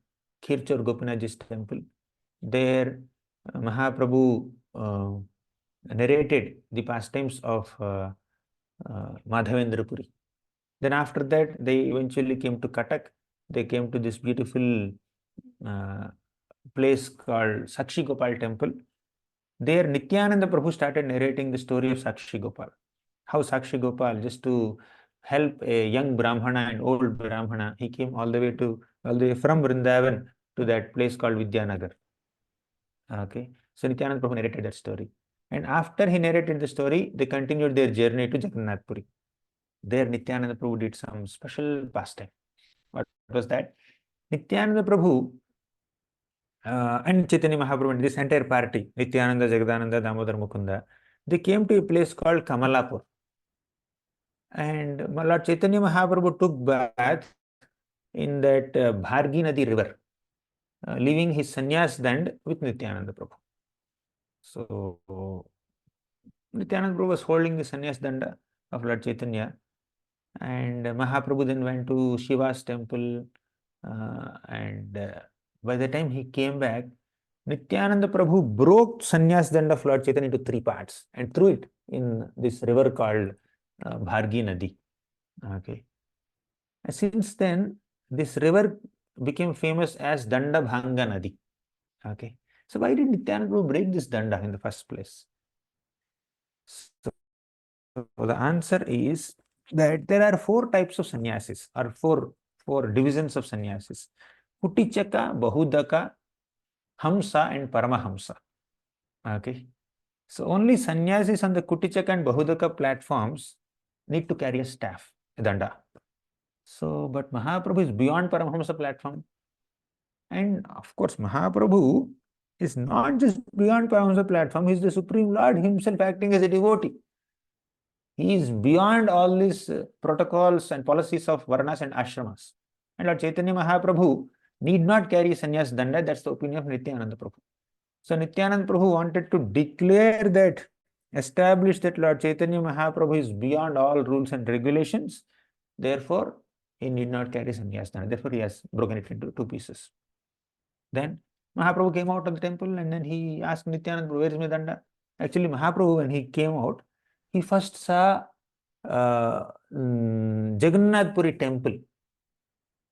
Khirchor Gopinathji's temple. There, Mahaprabhu narrated the pastimes of Madhavendra Puri. Then after that, they eventually came to Cuttack. They came to this beautiful place called Sakshi Gopal temple. There, Nityananda Prabhu started narrating the story of Sakshi Gopal. How Sakshi Gopal, just to help a young Brahmana and old Brahmana, he came all the way from Vrindavan to that place called Vidyanagar. Okay, so Nityananda Prabhu narrated that story. And after he narrated the story, they continued their journey to Jagannath Puri. There, Nityananda Prabhu did some special pastime. What was that? Nityananda Prabhu and Chaitanya Mahaprabhu and this entire party, Nityananda, Jagadananda, Damodar, Mukunda, they came to a place called Kamalapur. And Lord Chaitanya Mahaprabhu took bath in that Bhargi Nadi river, leaving his sannyas dand with Nityananda Prabhu. So Nityananda Prabhu was holding the sannyas danda of Lord Chaitanya, and Mahaprabhu then went to Shiva's temple, and by the time he came back, Nityananda Prabhu broke sannyas danda of Lord Chaitanya into 3 parts and threw it in this river called Bhargi Nadi. Okay. And since then, this river became famous as Danda Bhanga Nadi. Okay. So why did Nityananda Prabhu break this danda in the first place? So the answer is that there are 4 types of sannyasis, or four divisions of sannyasis: Kutichaka, Bahudaka, Hamsa, and Paramahamsa. Okay. So only sannyasis on the Kutichaka and Bahudaka platforms need to carry a staff, a danda. So, but Mahaprabhu is beyond Paramahamsa platform. And of course, Mahaprabhu is not just beyond Paramahamsa platform, he is the Supreme Lord himself acting as a devotee. He is beyond all these protocols and policies of Varnas and Ashramas. And Lord Chaitanya Mahaprabhu need not carry sannyas danda. That's the opinion of Nityananda Prabhu. So Nityananda Prabhu wanted to declare that, establish that Lord Chaitanya Mahaprabhu is beyond all rules and regulations. Therefore, he need not carry sannyas danda. Therefore, he has broken it into 2 pieces. Then Mahaprabhu came out of the temple and then he asked Nityananda, where is my danda? Actually, Mahaprabhu, when he came out, he first saw Jagannath Puri temple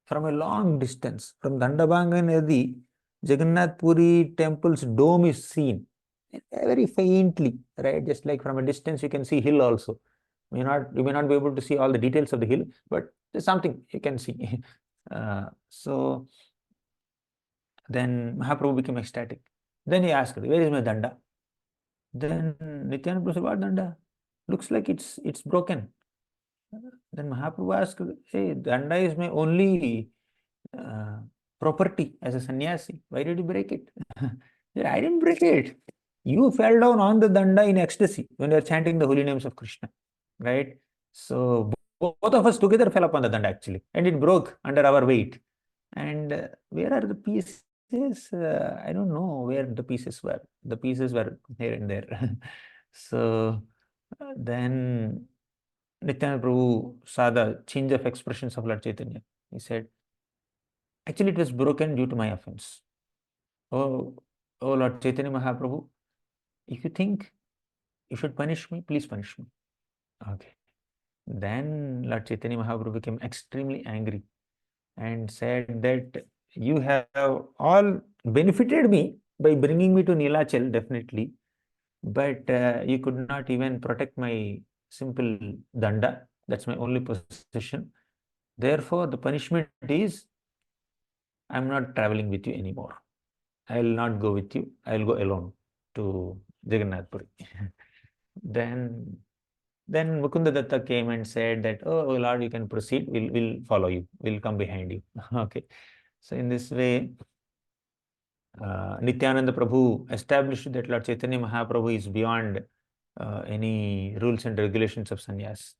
from a long distance. From Dandabanga Nadi, Jagannath Puri temple's dome is seen very faintly, right? Just like from a distance, you can see hill also. You may not be able to see all the details of the hill, but there's something you can see. So then Mahaprabhu became ecstatic. Then he asked, where is my danda? Then Nityananda Prabhu said, what danda? Looks like it's broken. Then Mahaprabhu asked, hey, danda is my only property as a sannyasi. Why did you break it? He said, I didn't break it. You fell down on the danda in ecstasy when you are chanting the holy names of Krishna. Right? So both of us together fell upon the danda actually, and it broke under our weight. And where are the pieces? I don't know where the pieces were. The pieces were here and there. So then Nityananda Prabhu saw the change of expressions of Lord Chaitanya. He said, actually, it was broken due to my offense. Oh Lord Chaitanya Mahaprabhu, if you think you should punish me, please punish me. Okay. Then Lord Chaitanya Mahaprabhu became extremely angry and said that you have all benefited me by bringing me to Nilachal, definitely, but you could not even protect my simple danda. That's my only possession. Therefore, the punishment is, I'm not traveling with you anymore. I will not go with you. I will go alone to Jagannath Puri. Then Mukunda Datta came and said that, oh Lord, you can proceed. We'll follow you. We'll come behind you. Okay. So in this way, Nityananda Prabhu established that Lord Chaitanya Mahaprabhu is beyond any rules and regulations of sannyas.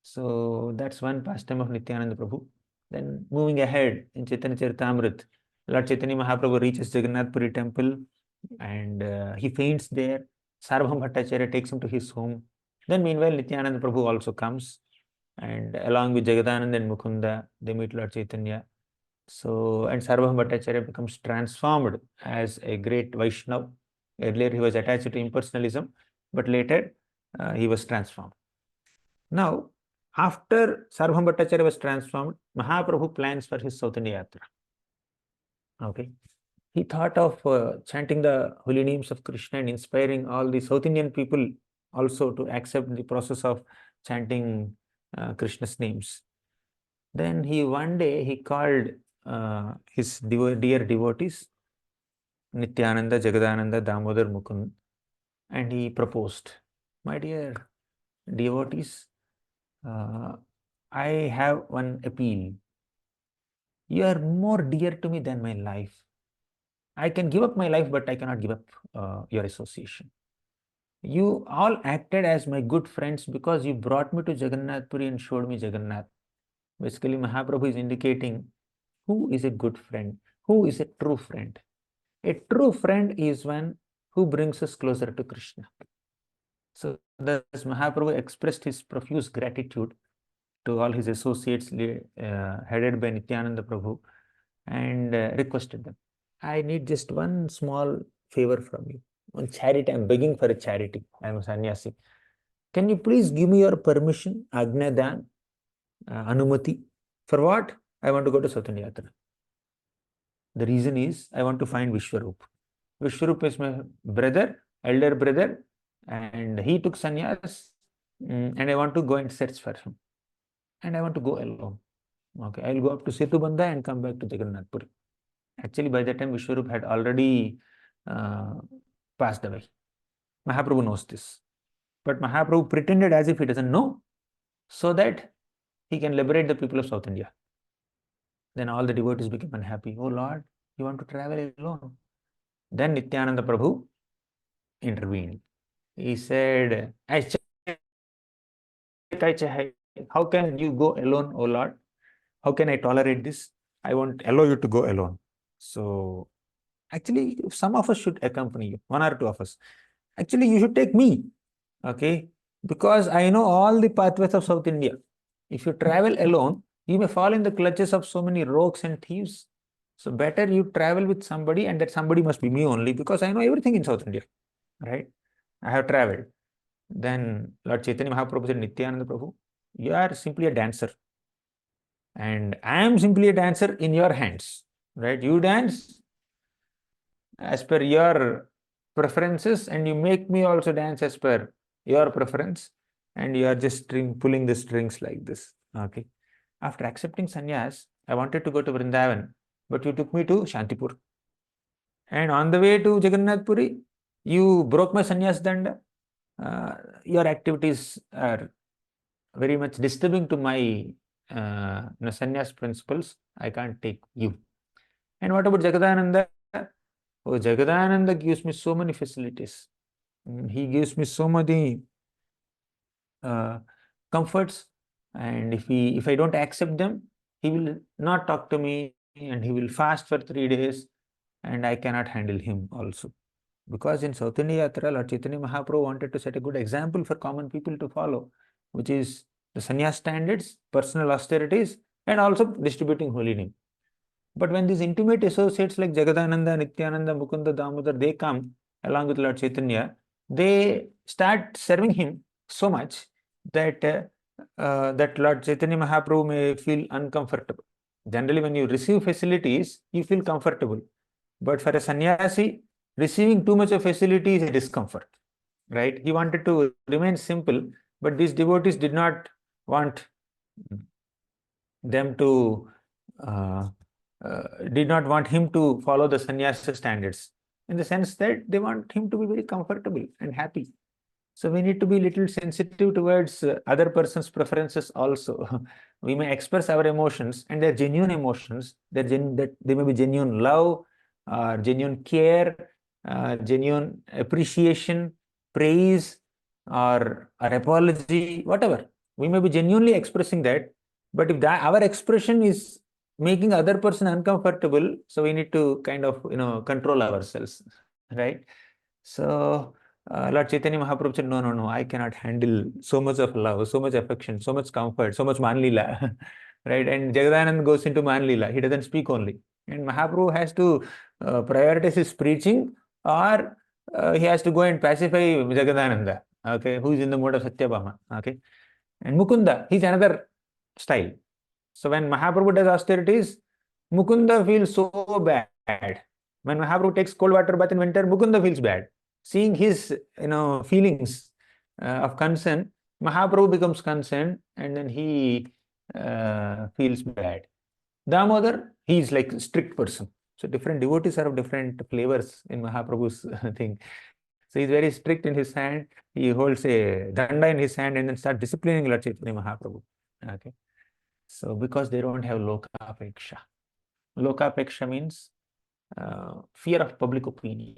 So that's one pastime of Nityananda Prabhu. Then moving ahead in Chaitanya Charitamrita, Lord Chaitanya Mahaprabhu reaches Jagannath Puri temple and he faints there. Sarvabhauma Bhattacharya takes him to his home. Then meanwhile, Nityananda Prabhu also comes, and along with Jagadananda and Mukunda, they meet Lord Chaitanya. So, and Sarvabhauma Bhattacharya becomes transformed as a great Vaishnav. Earlier he was attached to impersonalism, but later he was transformed. Now, after Sarvabhauma Bhattacharya was transformed, Mahaprabhu plans for his South India Yatra. Okay. He thought of chanting the holy names of Krishna and inspiring all the South Indian people also to accept the process of chanting Krishna's names. Then one day he called his dear devotees, Nityananda, Jagadananda, Damodar, Mukund, and he proposed, "My dear devotees, I have one appeal. You are more dear to me than my life. I can give up my life, but I cannot give up your association. You all acted as my good friends because you brought me to Jagannath Puri and showed me Jagannath." Basically, Mahaprabhu is indicating who is a good friend, who is a true friend. A true friend is one who brings us closer to Krishna. So thus Mahaprabhu expressed his profuse gratitude to all his associates headed by Nityananda Prabhu and requested them, "I need just one small favor from you, one charity. I'm begging for a charity. I'm a sannyasi. Can you please give me your permission, Agna Dan, Anumati? For what? I want to go to South India Yatra. The reason is I want to find Vishwarup. Vishwarup is my brother, elder brother, and he took sannyas, and I want to go and search for him. And I want to go alone. Okay, I'll go up to Setubandha and come back to Jagannath Puri." Actually, by that time, Vishwarup had already uh, passed away. Mahaprabhu knows this. But Mahaprabhu pretended as if he doesn't know, so that he can liberate the people of South India. Then all the devotees became unhappy. "Oh Lord, you want to travel alone?" Then Nityananda Prabhu intervened. He said, "How can you go alone, O Lord? How can I tolerate this? I won't allow you to go alone." So actually, some of us should accompany you, one or two of us. Actually, you should take me, okay? Because I know all the pathways of South India. If you travel alone, you may fall in the clutches of so many rogues and thieves. So better you travel with somebody, and that somebody must be me only, because I know everything in South India, right? I have traveled. Then Lord Chaitanya Mahaprabhu said, "Nityananda Prabhu, you are simply a dancer, and I am simply a dancer in your hands, right? You dance as per your preferences, and you make me also dance as per your preference, and you are just pulling the strings like this." Okay. After accepting sannyas, I wanted to go to Vrindavan, but you took me to Shantipur. And on the way to Jagannath Puri, you broke my sannyas danda. Your activities are very much disturbing to my sannyas principles. I can't take you. And what about Jagadananda? Oh, Jagadananda gives me so many facilities. He gives me so many uh, comforts, and if I don't accept them, he will not talk to me, and he will fast for 3 days, and I cannot handle him also. Because in South India Yatra, Lord Chaitanya Mahaprabhu wanted to set a good example for common people to follow, which is the sannyas standards, personal austerities, and also distributing holy name. But when these intimate associates like Jagadananda, Nityananda, Mukunda, Damodar, they come along with Lord Chaitanya, they start serving him so much that that Lord Chaitanya Mahaprabhu may feel uncomfortable. Generally, when you receive facilities, you feel comfortable. But for a sannyasi, receiving too much of facility is a discomfort, right? He wanted to remain simple, but these devotees did not want them to uh, did not want him to follow the sannyasa standards, in the sense that they want him to be very comfortable and happy. So we need to be little sensitive towards other person's preferences also. We may express our emotions, and they're genuine emotions. That they may be genuine love, genuine care, genuine appreciation, praise, or apology, whatever. We may be genuinely expressing that, but if our expression is making other person uncomfortable, so we need to kind of control ourselves, right? So Lord Chaitanya Mahaprabhu said, "No, no, no, I cannot handle so much of love, so much affection, so much comfort, so much manlila." Right? And Jagadanand goes into manlila. He doesn't speak only. And Mahaprabhu has to prioritize his preaching, or he has to go and pacify Jagadananda, okay, who is in the mode of Satyabhama. Okay. And Mukunda, he's another style. So when Mahaprabhu does austerities, Mukunda feels so bad. When Mahaprabhu takes cold water bath in winter, Mukunda feels bad. Seeing his feelings of concern, Mahaprabhu becomes concerned, and then he feels bad. Damodar, he is like a strict person. So different devotees are of different flavors in Mahaprabhu's thing. So he's very strict in his hand. He holds a danda in his hand and then start disciplining Lord Chaitanya Mahaprabhu. Okay. So because they don't have lokapeksha. Lokapeksha means fear of public opinion.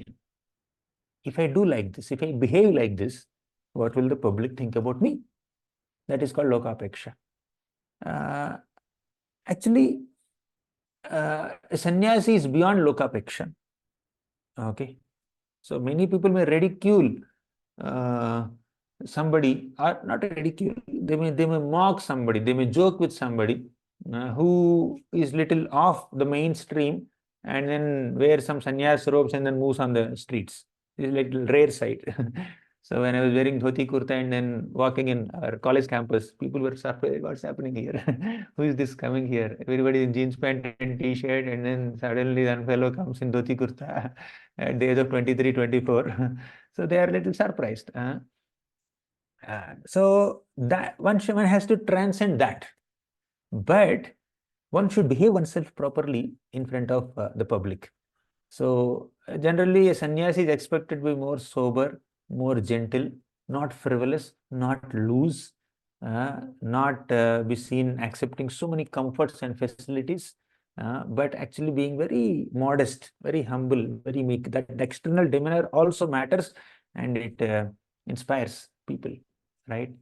If I do like this, if I behave like this, what will the public think about me? That is called lokapeksha. Uh, actually, a sannyasi is beyond lokapeksha. Okay. So many people may ridicule uh, somebody, or not ridicule, they may mock somebody, they may joke with somebody who is little off the mainstream and then wear some sannyas robes and then moves on the streets. It's like rare sight. So when I was wearing dhoti kurta and then walking in our college campus, people were surprised, what's happening here? Who is this coming here? Everybody in jeans pant and t-shirt, and then suddenly one fellow comes in dhoti kurta at the age of 23, 24. So they are a little surprised. So that one has to transcend that. But one should behave oneself properly in front of the public. So generally a sannyasi is expected to be more sober, more gentle, not frivolous, not loose, not be seen accepting so many comforts and facilities, but actually being very modest, very humble, very meek. That external demeanor also matters, and it inspires people, right?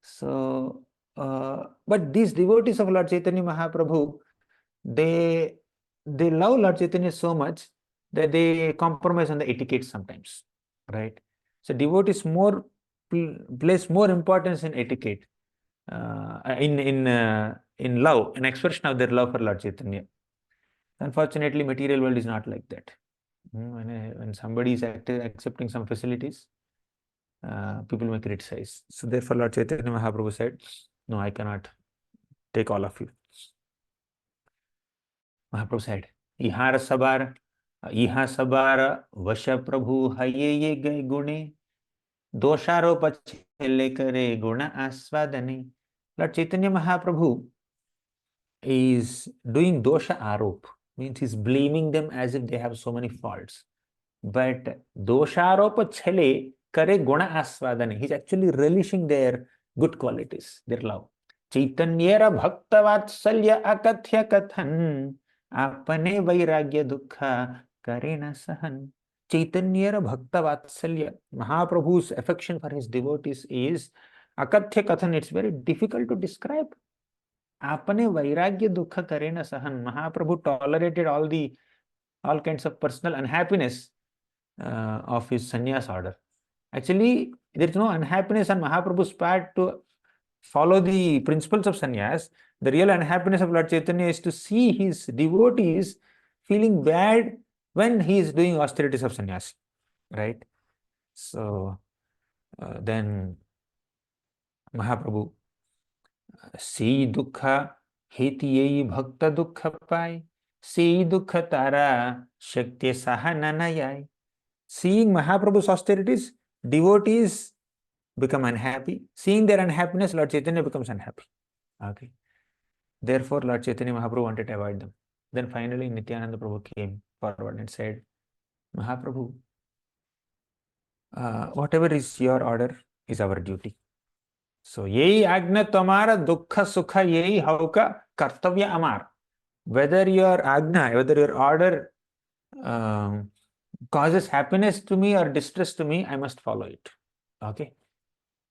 So, but these devotees of Lord Chaitanya Mahaprabhu, they love Lord Chaitanya so much that they compromise on the etiquette sometimes, right? So devotees place more importance in etiquette, in love, an expression of their love for Lord Chaitanya. Unfortunately, material world is not like that. When somebody is accepting some facilities, people may criticize. So therefore, Lord Chaitanya Mahaprabhu said, "No, I cannot take all of you." Mahaprabhu said, "Ihara sabar, iha sabar, vasha prabhu haye ye gay gune, dosharopa chele kare guna aswadane." Lord Chaitanya Mahaprabhu is doing dosha arop, means he's blaming them as if they have so many faults. But dosharopa chele kare guna aswadane, he's actually relishing their good qualities, their love. Chaitanyera bhakta vatsalya akathya kathan apane vairagya dukha karena sahan. Chaitanyera bhakta vatsalya, Mahaprabhu's affection for his devotees is akathya kathan. It's very difficult to describe. Apane vairagya dukha karena sahan. Mahaprabhu tolerated all kinds of personal unhappiness of his sannyas order. Actually, there is no unhappiness on Mahaprabhu's part to follow the principles of sannyas. The real unhappiness of Lord Chaitanya is to see his devotees feeling bad when he is doing austerities of sannyas, right? So then Mahaprabhu, "Sei dukha heti yei bhakta dukha pai, sei dukha tara shakti sahananayai." Seeing Mahaprabhu's austerities, devotees become unhappy. Seeing their unhappiness, Lord Chaitanya becomes unhappy. Okay. Therefore, Lord Chaitanya Mahaprabhu wanted to avoid them. Then finally, Nityananda Prabhu came forward and said, "Mahaprabhu, whatever is your order is our duty. So, yei agna tamara dukha sukha yei hauka kartavya amar." Whether your agna, whether your order causes happiness to me or distress to me, I must follow it. Okay.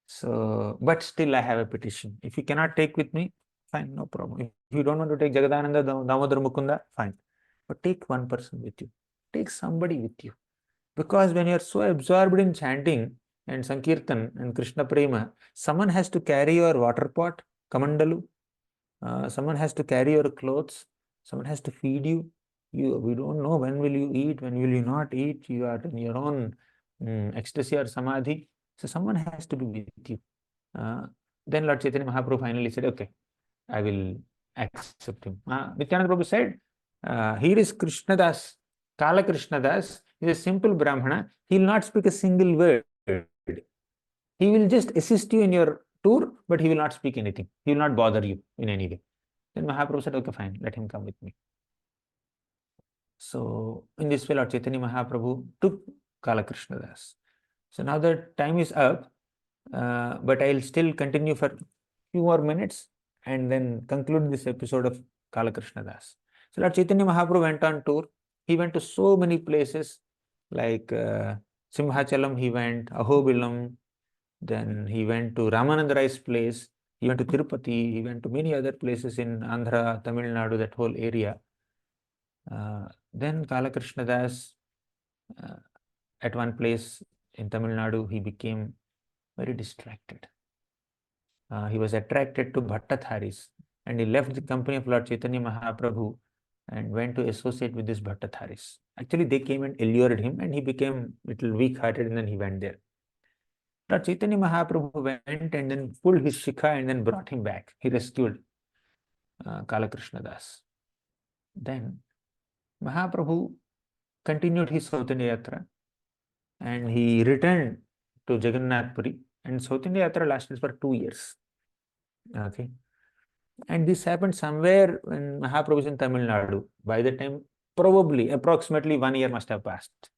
So, but still I have a petition. If you cannot take with me, fine, no problem. If you don't want to take Jagadananda, Damodar Mukunda, fine. But take one person with you. Take somebody with you. Because when you are so absorbed in chanting and Sankirtan and Krishna Prema, someone has to carry your water pot, Kamandalu. Someone has to carry your clothes. Someone has to feed you. We don't know when will you eat, when will you not eat. You are in your own ecstasy or samadhi. So someone has to be with you. Then Lord Chaitanya Mahaprabhu finally said, "Okay, I will accept him." Nityananda Prabhu said, "Here is Krishnadas, Kala Krishnadas. He is a simple Brahmana. He will not speak a single word. He will just assist you in your tour, but he will not speak anything. He will not bother you in any way." Then Mahaprabhu said, okay, fine, let him come with me. So in this way, Lord Chaitanya Mahaprabhu took Kalakrishna Das. So now the time is up, but I'll still continue for few more minutes and then conclude this episode of Kalakrishna Das. So Lord Chaitanya Mahaprabhu went on tour. He went to so many places like Simhachalam, he went, Ahobilam, then he went to Ramananda Rai's place, he went to Tirupati, he went to many other places in Andhra, Tamil Nadu, that whole area. Then Kalakrishna Das, at one place in Tamil Nadu, he became very distracted. He was attracted to Bhattatharis and he left the company of Lord Chaitanya Mahaprabhu and went to associate with these Bhattatharis. Actually, they came and allured him and he became a little weak-hearted and then he went there. Lord Chaitanya Mahaprabhu went and then pulled his shikha and then brought him back. He rescued Kalakrishna Das. Then Mahaprabhu continued his South India Yatra and he returned to Jagannath Puri, and South India Yatra lasted for 2 years. Okay. And this happened somewhere when Mahaprabhu is in Tamil Nadu. By the time, probably, approximately 1 year must have passed.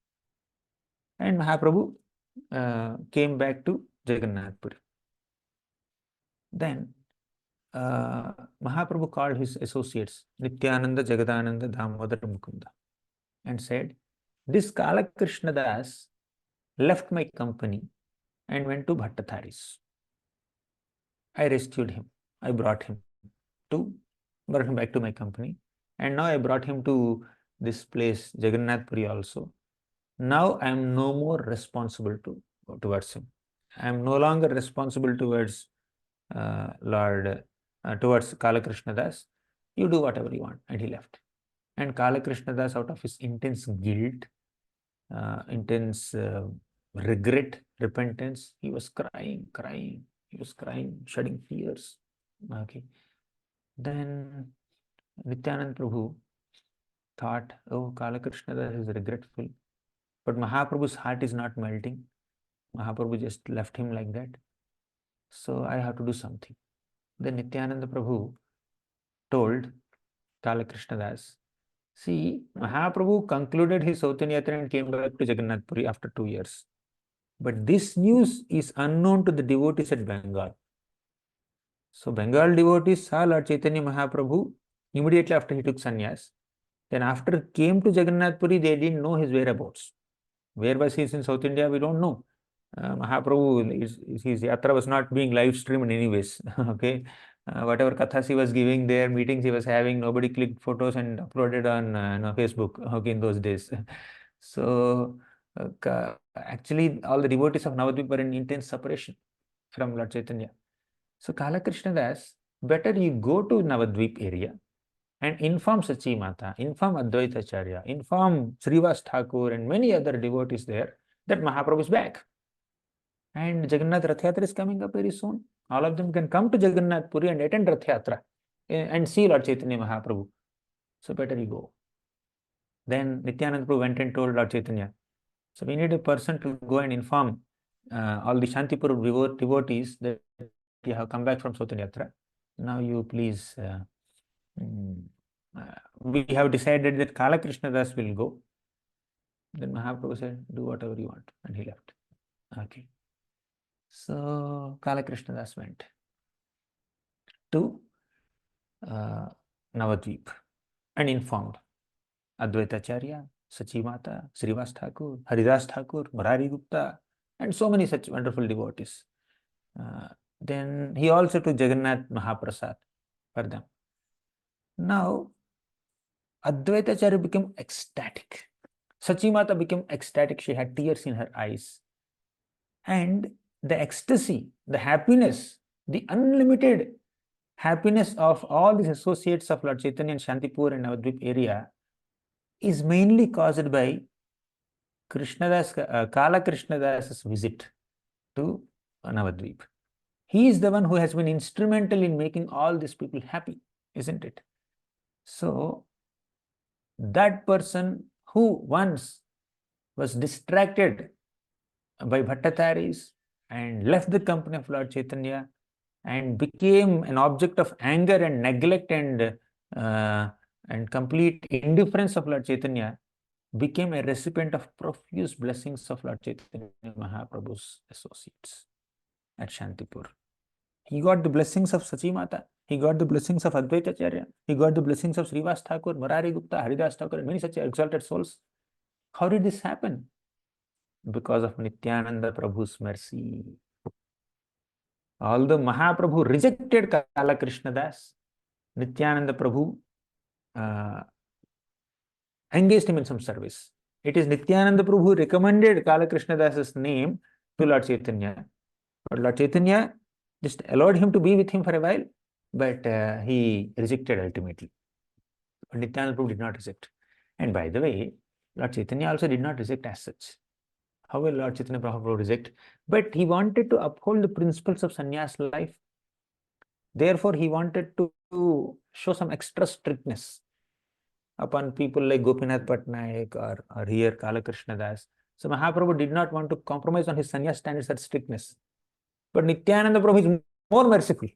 And Mahaprabhu came back to Jagannath Puri. Then Mahaprabhu called his associates, Nityananda, Jagadananda, Damodar, Mukunda, and said, this Kalakrishna Das left my company and went to Bhattatharis. I rescued him. I brought him back to my company. And now I brought him to this place, Jagannath Puri also. Now I am no more responsible towards him. I am no longer responsible towards towards Kalakrishna Das. You do whatever you want. And he left. And Kalakrishna Das, out of his intense guilt, intense regret, repentance, he was crying. He was crying, shedding tears. Okay. Then Nityananda Prabhu thought, oh, Kalakrishna Das is regretful. But Mahaprabhu's heart is not melting. Mahaprabhu just left him like that. So I have to do something. Then Nityananda Prabhu told Kalakrishna Das, see, Mahaprabhu concluded his South India Yatra and came back to Jagannath Puri after 2 years. But this news is unknown to the devotees at Bengal. So Bengal devotees saw Lord Chaitanya Mahaprabhu immediately after he took sannyas. Then after came to Jagannath Puri, they didn't know his whereabouts. Where was he in South India? We don't know. Mahaprabhu, his yatra was not being live streamed anyways. Okay. Whatever kathas he was giving there, meetings he was having, nobody clicked photos and uploaded on Facebook, okay, in those days. So actually all the devotees of Navadvip were in intense separation from Lord Chaitanya. So Kalakrishna Das, better you go to Navadvip area and inform Sachi Mata, inform Advaita Acharya, inform Srivas Thakur and many other devotees there that Mahaprabhu is back. And Jagannath Rath Yatra is coming up very soon. All of them can come to Jagannath Puri and attend Rath Yatra and see Lord Chaitanya Mahaprabhu. So better you go. Then Nityananda Prabhu went and told Lord Chaitanya, so we need a person to go and inform all the Shantipur devotees that you have come back from South India Yatra. Now you please, we have decided that Kalakrishna Das will go. Then Mahaprabhu said, do whatever you want. And he left. Okay. So Kalakrishna Das went to Navadvip and informed Advaita Acharya, Sachi Mata, Srivas Thakur, Haridas Thakur, Murari Gupta, and so many such wonderful devotees. Then he also took Jagannath Mahaprasad for them. Now, Advaita Acharya became ecstatic. Sachi Mata became ecstatic. She had tears in her eyes. And the ecstasy, the happiness, the unlimited happiness of all these associates of Lord Chaitanya in Shantipur and Navadvip area is mainly caused by Kala Krishna Das's visit to Navadvip. He is the one who has been instrumental in making all these people happy, isn't it? So, that person who once was distracted by Bhattatharis and left the company of Lord Chaitanya and became an object of anger and neglect and complete indifference of Lord Chaitanya, became a recipient of profuse blessings of Lord Chaitanya Mahaprabhu's associates at Shantipur. He got the blessings of Sachi Mata. He got the blessings of Advaita Acharya. He got the blessings of Srivas Thakur, Murari Gupta, Haridas Thakur, and many such exalted souls. How did this happen? Because of Nityananda Prabhu's mercy. Although Mahaprabhu rejected Kala Krishna Das, Nityananda Prabhu engaged him in some service. It is Nityananda Prabhu who recommended Kala Krishna Das's name to Lord Chaitanya. But Lord Chaitanya just allowed him to be with him for a while, but he rejected ultimately. But Nityananda Prabhu did not reject. And by the way, Lord Chaitanya also did not reject as such. How will Lord Chaitanya Prabhu reject? But he wanted to uphold the principles of sannyas life. Therefore, he wanted to show some extra strictness upon people like Gopinath Patnaik or here Kala Krishna Das. So Mahaprabhu did not want to compromise on his sannyas standards at strictness. But Nityananda Prabhu is more merciful,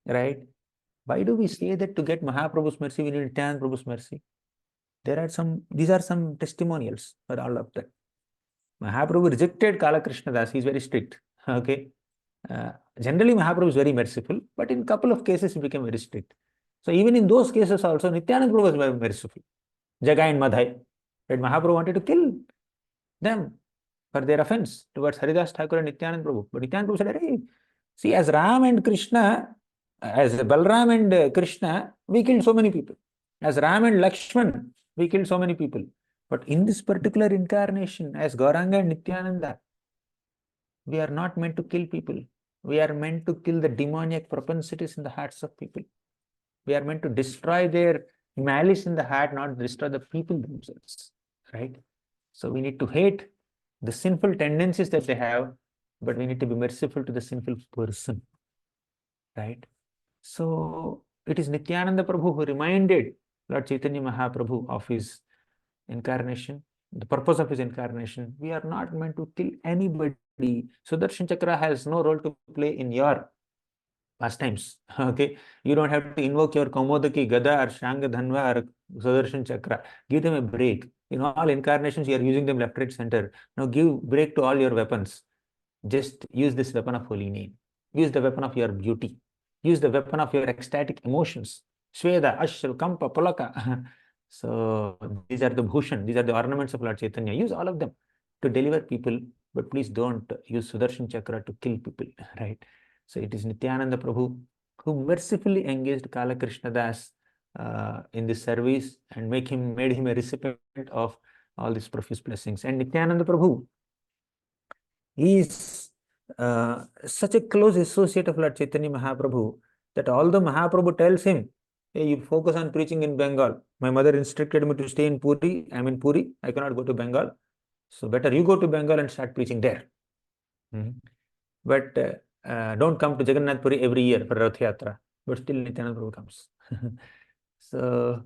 right? Why do we say that to get Mahaprabhu's mercy, we need Nityananda Prabhu's mercy? These are some testimonials for all of that. Mahaprabhu rejected Kala Krishna Das. He is very strict. Okay. Generally, Mahaprabhu is very merciful, but in couple of cases, he became very strict. So even in those cases also, Nityananda Prabhu was very merciful. Jagai and Madhai. Right? Mahaprabhu wanted to kill them for their offense towards Haridas Thakur and Nityananda Prabhu. But Nityananda Prabhu said, hey, see, as Ram and Krishna, as Balram and Krishna, we killed so many people. As Ram and Lakshman, we killed so many people. But in this particular incarnation, as Gauranga and Nityananda, we are not meant to kill people. We are meant to kill the demoniac propensities in the hearts of people. We are meant to destroy their malice in the heart, not destroy the people themselves. Right? So we need to hate the sinful tendencies that they have, but we need to be merciful to the sinful person. Right? So it is Nityananda Prabhu who reminded Lord Chaitanya Mahaprabhu of his incarnation, the purpose of his incarnation. We are not meant to kill anybody. Sudarshan Chakra has no role to play in your pastimes. Okay, you don't have to invoke your Kaumodaki, Gada, or Shanga Dhanva, or Sudarshan Chakra. Give them a break. In all incarnations, you are using them left, right, center. Now give break to all your weapons. Just use this weapon of holy name. Use the weapon of your beauty. Use the weapon of your ecstatic emotions. Sweda, Ashra, Kampa, Pulaka. So these are the bhushan, these are the ornaments of Lord Chaitanya. Use all of them to deliver people, but please don't use Sudarshan Chakra to kill people, right? So it is Nityananda Prabhu who mercifully engaged Kala Krishna Das in this service and made him a recipient of all these profuse blessings. And Nityananda Prabhu is such a close associate of Lord Chaitanya Mahaprabhu that although Mahaprabhu tells him, hey, you focus on preaching in Bengal. My mother instructed me to stay in Puri. I'm in Puri. I cannot go to Bengal. So better you go to Bengal and start preaching there. But don't come to Jagannath Puri every year for Rath Yatra. But still Nityananda Prabhu comes. So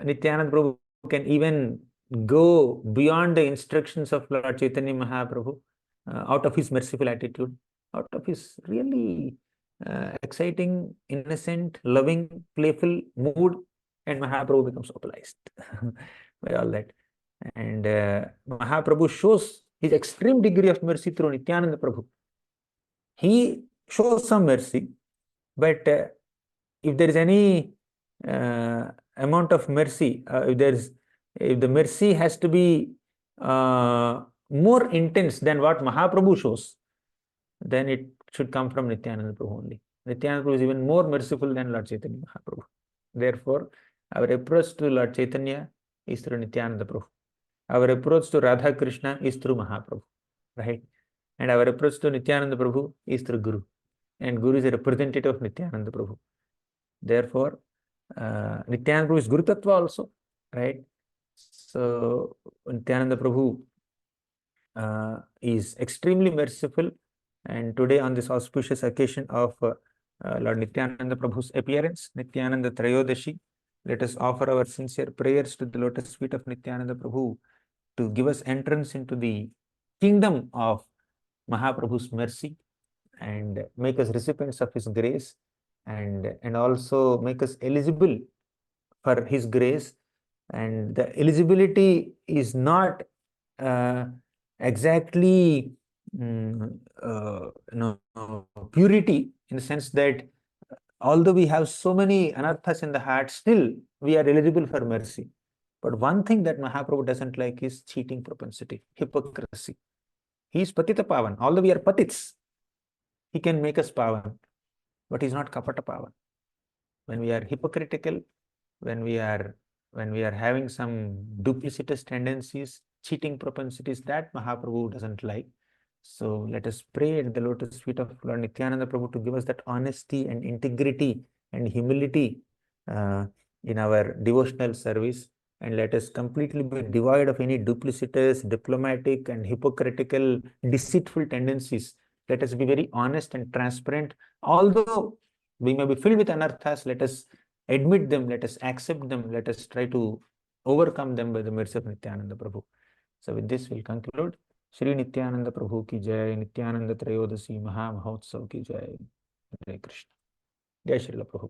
Nityananda Prabhu can even go beyond the instructions of Lord Chaitanya Mahaprabhu out of his merciful attitude, out of his really exciting, innocent, loving, playful mood, and Mahaprabhu becomes opalized by all that. And Mahaprabhu shows his extreme degree of mercy through Nityananda Prabhu. He shows some mercy, but if there is any amount of mercy, if the mercy has to be more intense than what Mahaprabhu shows, then it should come from Nityananda Prabhu only. Nityananda Prabhu is even more merciful than Lord Chaitanya Mahaprabhu. Therefore, our approach to Lord Chaitanya is through Nityananda Prabhu. Our approach to Radha Krishna is through Mahaprabhu, right? And our approach to Nityananda Prabhu is through Guru. And Guru is a representative of Nityananda Prabhu. Therefore, Nityananda Prabhu is Guru Tattva also, right? So, Nityananda Prabhu is extremely merciful. And today, on this auspicious occasion of Lord Nityananda Prabhu's appearance, Nityananda Trayodasi, let us offer our sincere prayers to the lotus feet of Nityananda Prabhu to give us entrance into the kingdom of Mahaprabhu's mercy, and make us recipients of His grace, and also make us eligible for His grace. And the eligibility is not exactly purity, in the sense that although we have so many anarthas in the heart, still we are eligible for mercy. But one thing that Mahaprabhu doesn't like is cheating propensity, hypocrisy. He is Patita Pavan. Although we are Patits, he can make us Pavan, but he's not Kapata Pavan. When we are hypocritical, when we are having some duplicitous tendencies, cheating propensities, that Mahaprabhu doesn't like. So let us pray at the lotus feet of Lord Nityananda Prabhu to give us that honesty and integrity and humility in our devotional service, and let us completely be devoid of any duplicitous, diplomatic, and hypocritical, deceitful tendencies. Let us be very honest and transparent. Although we may be filled with anarthas, let us admit them, let us accept them, let us try to overcome them by the mercy of Nityananda Prabhu. So with this, we'll conclude. Shri Nityanand प्रभु की जय, नित्यानंद त्रयोदशी महामहोत्सव की जय, हरे कृष्ण, जय श्रील प्रभुपाद।